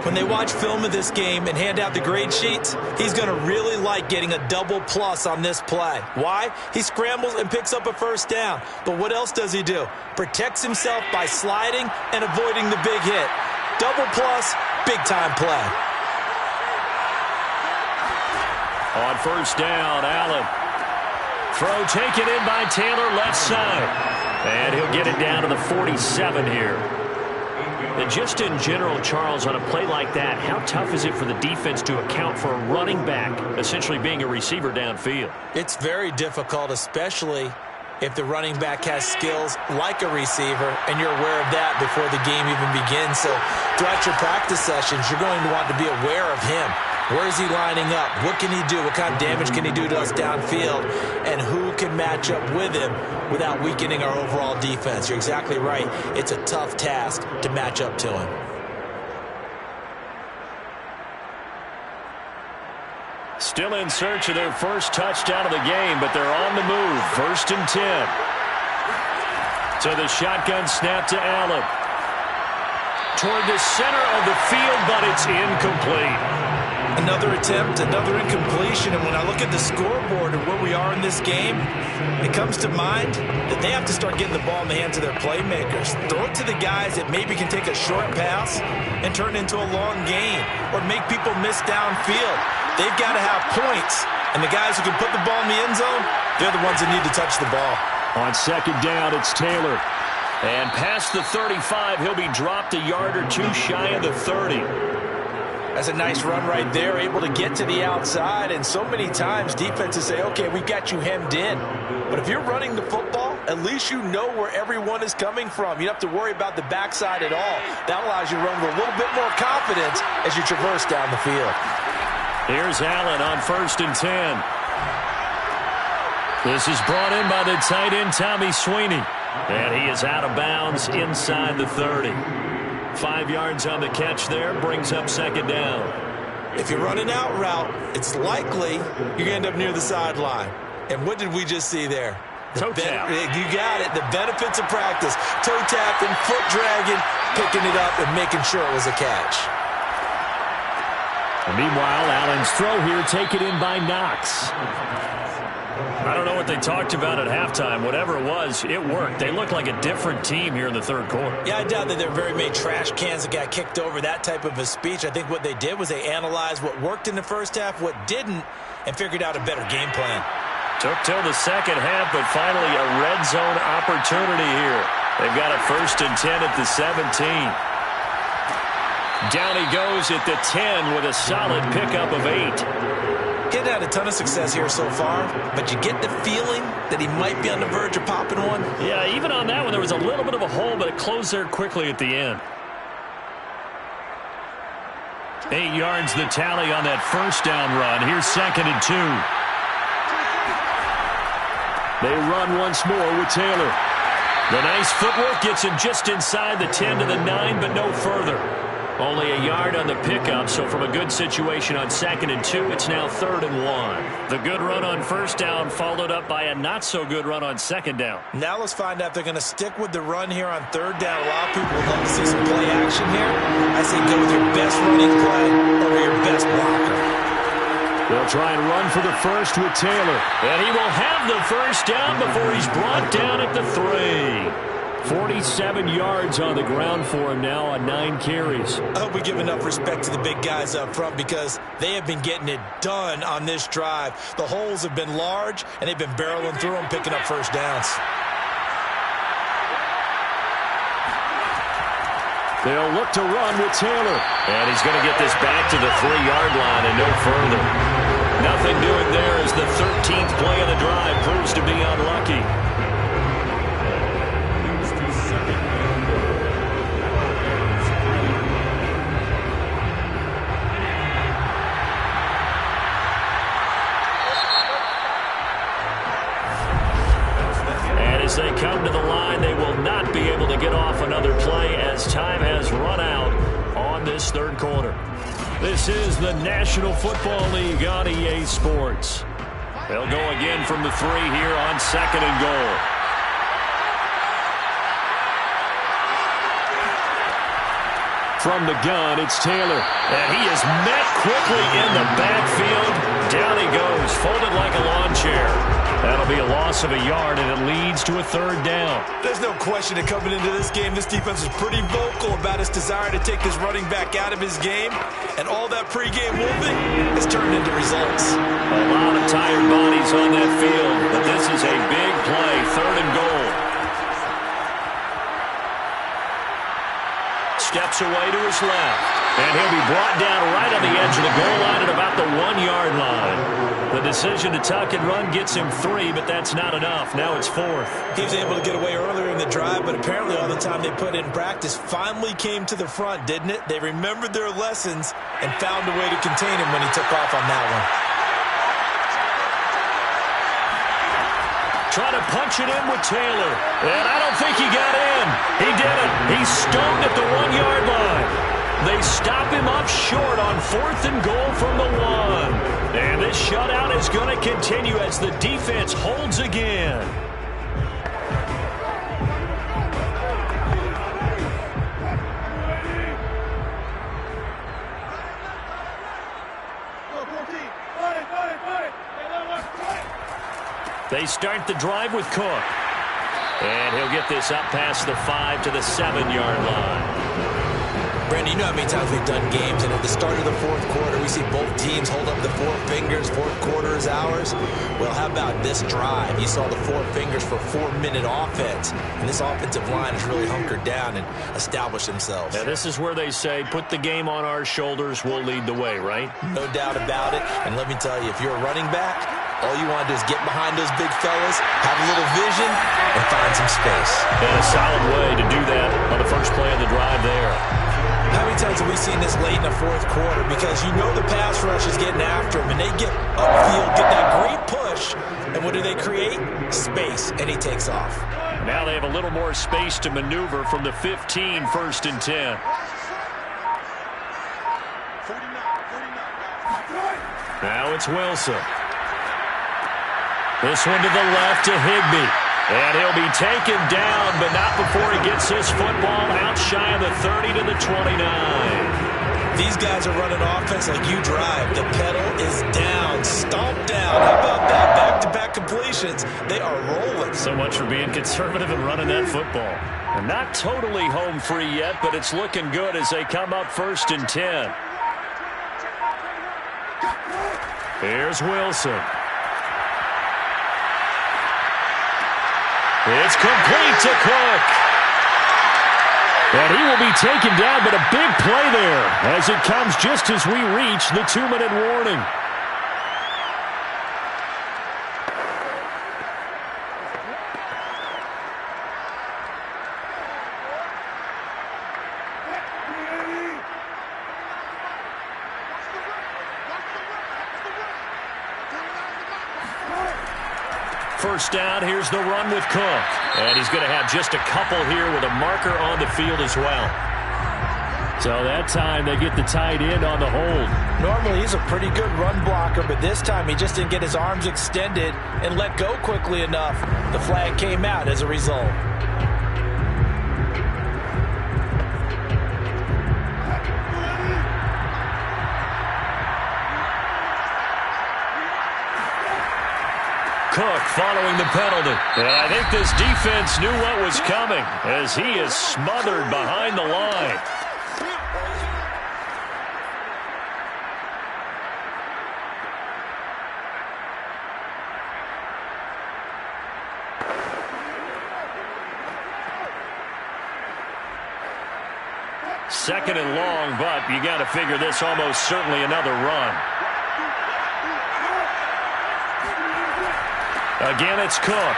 When they watch film of this game and hand out the grade sheets, he's going to really like getting a double plus on this play. Why? He scrambles and picks up a first down. But what else does he do? Protects himself by sliding and avoiding the big hit. Double plus, big-time play. On first down, Allen. Throw taken in by Taylor, left side. And he'll get it down to the 47 here. And just in general, Charles, on a play like that, how tough is it for the defense to account for a running back essentially being a receiver downfield? It's very difficult, especially if the running back has skills like a receiver, and you're aware of that before the game even begins. So throughout your practice sessions, you're going to want to be aware of him. Where is he lining up? What can he do? What kind of damage can he do to us downfield? And who can match up with him without weakening our overall defense? You're exactly right. It's a tough task to match up to him. Still in search of their first touchdown of the game, but they're on the move. 1st and 10. So the shotgun snap to Allen. Toward the center of the field, but it's incomplete. Another attempt, another incompletion, and when I look at the scoreboard and where we are in this game, it comes to mind that they have to start getting the ball in the hands of their playmakers. Throw it to the guys that maybe can take a short pass and turn it into a long gain or make people miss downfield. They've got to have points, and the guys who can put the ball in the end zone, they're the ones that need to touch the ball. On second down, it's Taylor. And past the 35, he'll be dropped a yard or two shy of the 30. That's a nice run right there, able to get to the outside. And so many times defenses say, okay, we got you hemmed in. But if you're running the football, at least you know where everyone is coming from. You don't have to worry about the backside at all. That allows you to run with a little bit more confidence as you traverse down the field. Here's Allen on 1st and 10. This is brought in by the tight end, Tommy Sweeney. And he is out of bounds inside the 30. 5 yards on the catch there, brings up second down. If you're running out route, it's likely you're going to end up near the sideline. And what did we just see there? Toe tap. You got it. The benefits of practice. Toe tapping, foot dragging, picking it up, and making sure it was a catch. And meanwhile, Allen's throw here taken in by Knox. I don't know what they talked about at halftime. Whatever it was, it worked. They looked like a different team here in the third quarter. Yeah, I doubt that there were very many trash cans that got kicked over, that type of a speech. I think what they did was they analyzed what worked in the first half, what didn't, and figured out a better game plan. Took till the second half, but finally a red zone opportunity here. They've got a 1st and 10 at the 17. Down he goes at the 10 with a solid pickup of 8. He's had a ton of success here so far, but you get the feeling that he might be on the verge of popping one. Yeah, even on that one, there was a little bit of a hole, but it closed there quickly at the end. 8 yards the tally on that first down run. Here's 2nd and 2. They run once more with Taylor. The nice footwork gets him just inside the 10 to the 9, but no further. Only a yard on the pickup, so from a good situation on 2nd and 2, it's now 3rd and 1. The good run on first down followed up by a not-so-good run on second down. Now let's find out if they're going to stick with the run here on 3rd down. A lot of people would love to see some play action here. I say go with your best running play over your best blocker. They'll try and run for the first with Taylor. And he will have the first down before he's brought down at the 3. 47 yards on the ground for him now on 9 carries. I hope we give enough respect to the big guys up front because they have been getting it done on this drive. The holes have been large, and they've been barreling through them, picking up first downs. They'll look to run with Taylor. And he's going to get this back to the 3-yard line and no further. Nothing doing there as the 13th play of the drive proves to be unlucky. As they come to the line, they will not be able to get off another play as time has run out on this third quarter. This is the National Football League on EA Sports. They'll go again from the 3 here on 2nd and goal. From the gun, it's Taylor. And he is met quickly in the backfield. Down he goes, folded like a lawn chair. That'll be a loss of a yard, and it leads to a 3rd down. There's no question that coming into this game, this defense is pretty vocal about its desire to take this running back out of his game. And all that pregame wolfing has turned into results. A lot of tired bodies on that field, but this is a big play, 3rd and goal. Steps away to his left. And he'll be brought down right on the edge of the goal line at about the 1-yard line. The decision to tuck and run gets him 3, but that's not enough. Now it's 4th. He was able to get away earlier in the drive, but apparently all the time they put in practice finally came to the front, didn't it? They remembered their lessons and found a way to contain him when he took off on that one. Trying to punch it in with Taylor. And I don't think he got in. He didn't. He's stoned at the 1-yard line. They stop him up short on 4th and goal from the 1. And this shutout is going to continue as the defense holds again. They start the drive with Cook. And he'll get this up past the 5 to the 7-yard line. Brandon, you know how many times we've done games, and at the start of the 4th quarter, we see both teams hold up the 4 fingers, 4th quarter is ours. Well, how about this drive? You saw the 4 fingers for 4-minute offense, and this offensive line has really hunkered down and established themselves. Now, this is where they say, put the game on our shoulders, we'll lead the way, right? No doubt about it, and let me tell you, if you're a running back, all you want to do is get behind those big fellas, have a little vision, and find some space. And a solid way to do that on the first play of the drive there. How many times have we seen this late in the 4th quarter? Because you know the pass rush is getting after him, and they get upfield, get that great push, and what do they create? Space, and he takes off. Now they have a little more space to maneuver from the 15, 1st and 10. Now it's Wilson. This one to the left to Higbee. And he'll be taken down, but not before he gets his football out shy of the 30 to the 29. These guys are running offense like you drive. The pedal is down, stomped down. How about that? Back-to-back completions. They are rolling. So much for being conservative and running that football. And not totally home free yet, but it's looking good as they come up 1st and 10. Here's Wilson. It's complete to Cook. And he will be taken down, but a big play there as it comes just as we reach the 2-minute warning. First down, here's the run with Cook. And he's going to have just a couple here with a marker on the field as well. So that time they get the tight end on the hold. Normally he's a pretty good run blocker, but this time he just didn't get his arms extended and let go quickly enough. The flag came out as a result. Cook following the penalty. And I think this defense knew what was coming as he is smothered behind the line. Second and long, but you got to figure this almost certainly another run. Again, it's Cook.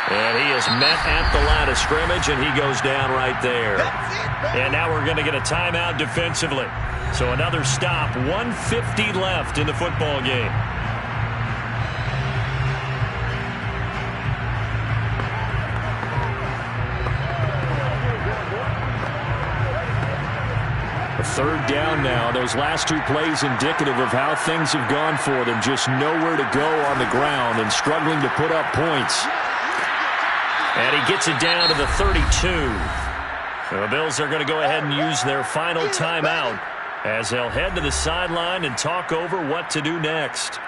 And he is met at the line of scrimmage, and he goes down right there. And now we're going to get a timeout defensively. So another stop, 1:50 left in the football game. 3rd down now. Those last 2 plays indicative of how things have gone for them. Just nowhere to go on the ground and struggling to put up points. And he gets it down to the 32. The Bills are going to go ahead and use their final timeout as they'll head to the sideline and talk over what to do next.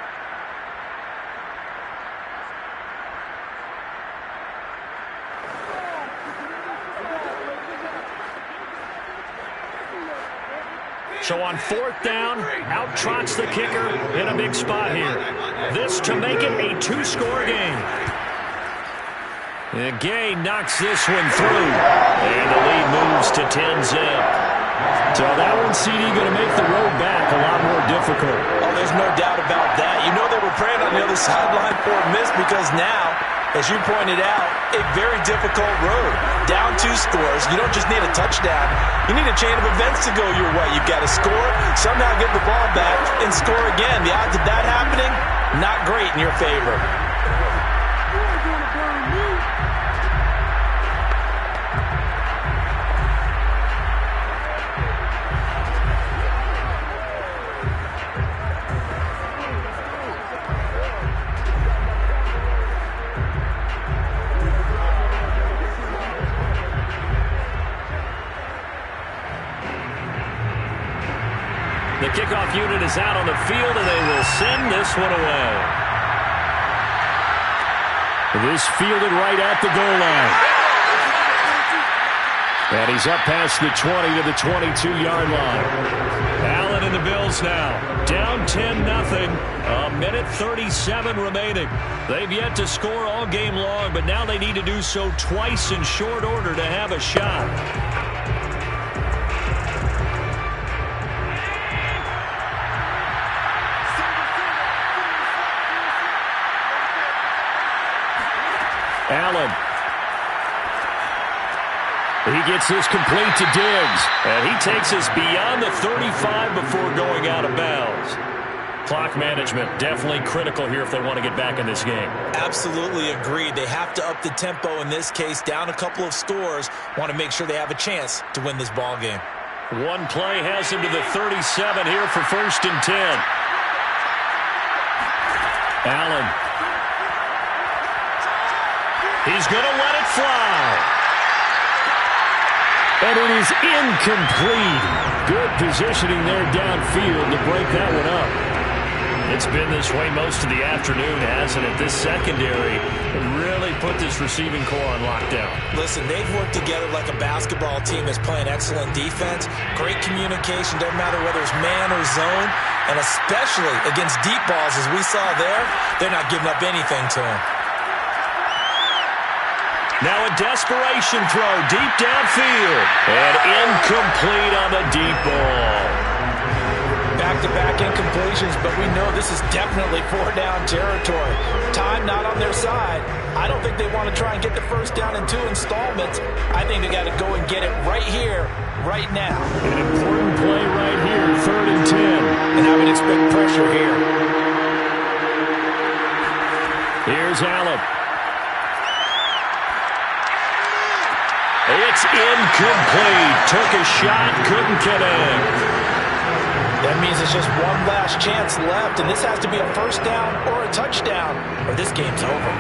So on 4th down, out trots the kicker in a big spot here. This to make it a 2-score game. And Gay knocks this one through. And the lead moves to 10-zip. So that one, CD, going to make the road back a lot more difficult. Oh, there's no doubt about that. You know they were praying on the other sideline for a miss because now, as you pointed out, a very difficult road. Down 2 scores. You don't just need a touchdown. You need a chain of events to go your way. You've got to score, somehow get the ball back, and score again. The odds of that happening, not great in your favor. The kickoff unit is out on the field, and they will send this one away. This fielded right at the goal line. And he's up past the 20 to the 22-yard line. Allen and the Bills now. Down 10-0. 1:37 remaining. They've yet to score all game long, but now they need to do so twice in short order to have a shot. Allen. He gets this complete to Diggs. And he takes us beyond the 35 before going out of bounds. Clock management definitely critical here if they want to get back in this game. Absolutely agreed. They have to up the tempo in this case. Down a couple of scores. Want to make sure they have a chance to win this ball game. One play has him to the 37 here for 1st and 10. Allen. He's going to let it fly. And it is incomplete. Good positioning there downfield to break that one up. It's been this way most of the afternoon, hasn't it? This secondary really put this receiving core on lockdown. Listen, they've worked together like a basketball team that's playing excellent defense. Great communication, doesn't matter whether it's man or zone. And especially against deep balls, as we saw there, they're not giving up anything to them. Now a desperation throw deep downfield. And incomplete on the deep ball. Back-to-back incompletions, but we know this is definitely 4-down territory. Time not on their side. I don't think they want to try and get the 1st down in 2 installments. I think they got to go and get it right here, right now. An important play right here, 3rd and 10. And I would expect pressure here. Here's Allen. It's incomplete. Took a shot, couldn't connect. That means it's just one last chance left, and this has to be a 1st down or a touchdown, or this game's over.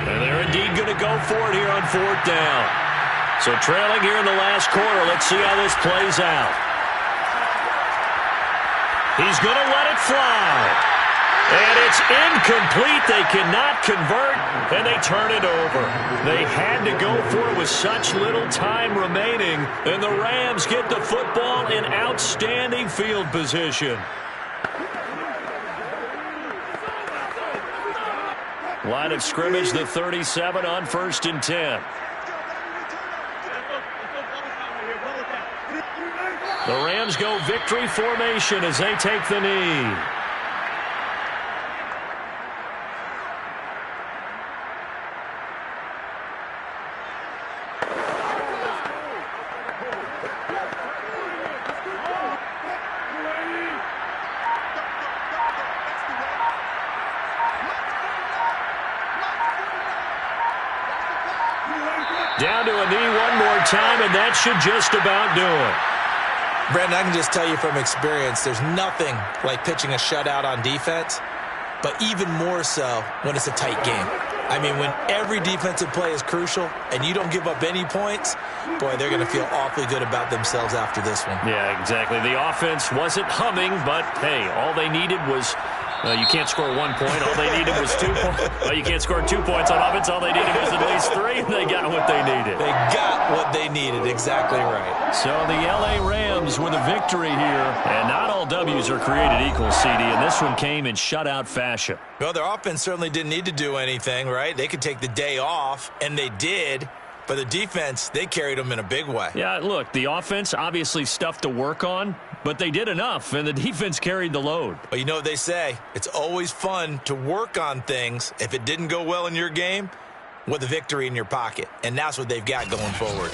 And they're indeed going to go for it here on 4th down. So trailing here in the last quarter, let's see how this plays out. He's going to let it fly. And it's incomplete. They cannot convert, and they turn it over. They had to go for it with such little time remaining, and the Rams get the football in outstanding field position. Line of scrimmage, the 37 on 1st and 10. The Rams go victory formation as they take the knee. Down to a knee one more time, and that should just about do it. Brandon, I can just tell you from experience, there's nothing like pitching a shutout on defense, but even more so when it's a tight game. I mean, when every defensive play is crucial and you don't give up any points, boy, they're going to feel awfully good about themselves after this one. Yeah, exactly. The offense wasn't humming, but, hey, all they needed was you can't score 1 point. All they needed was 2 points. Well, you can't score 2 points on offense. All they needed was at least 3, and they got what they needed. They got what they needed. Exactly right. So the L.A. Rams with a victory here. And not all W's are created equal, CD, and this one came in shutout fashion. Well, their offense certainly didn't need to do anything, right? They could take the day off, and they did. But the defense, they carried them in a big way. Yeah, look, the offense, obviously stuff to work on, but they did enough, and the defense carried the load. But you know what they say, it's always fun to work on things. If it didn't go well in your game, with a victory in your pocket. And that's what they've got going forward.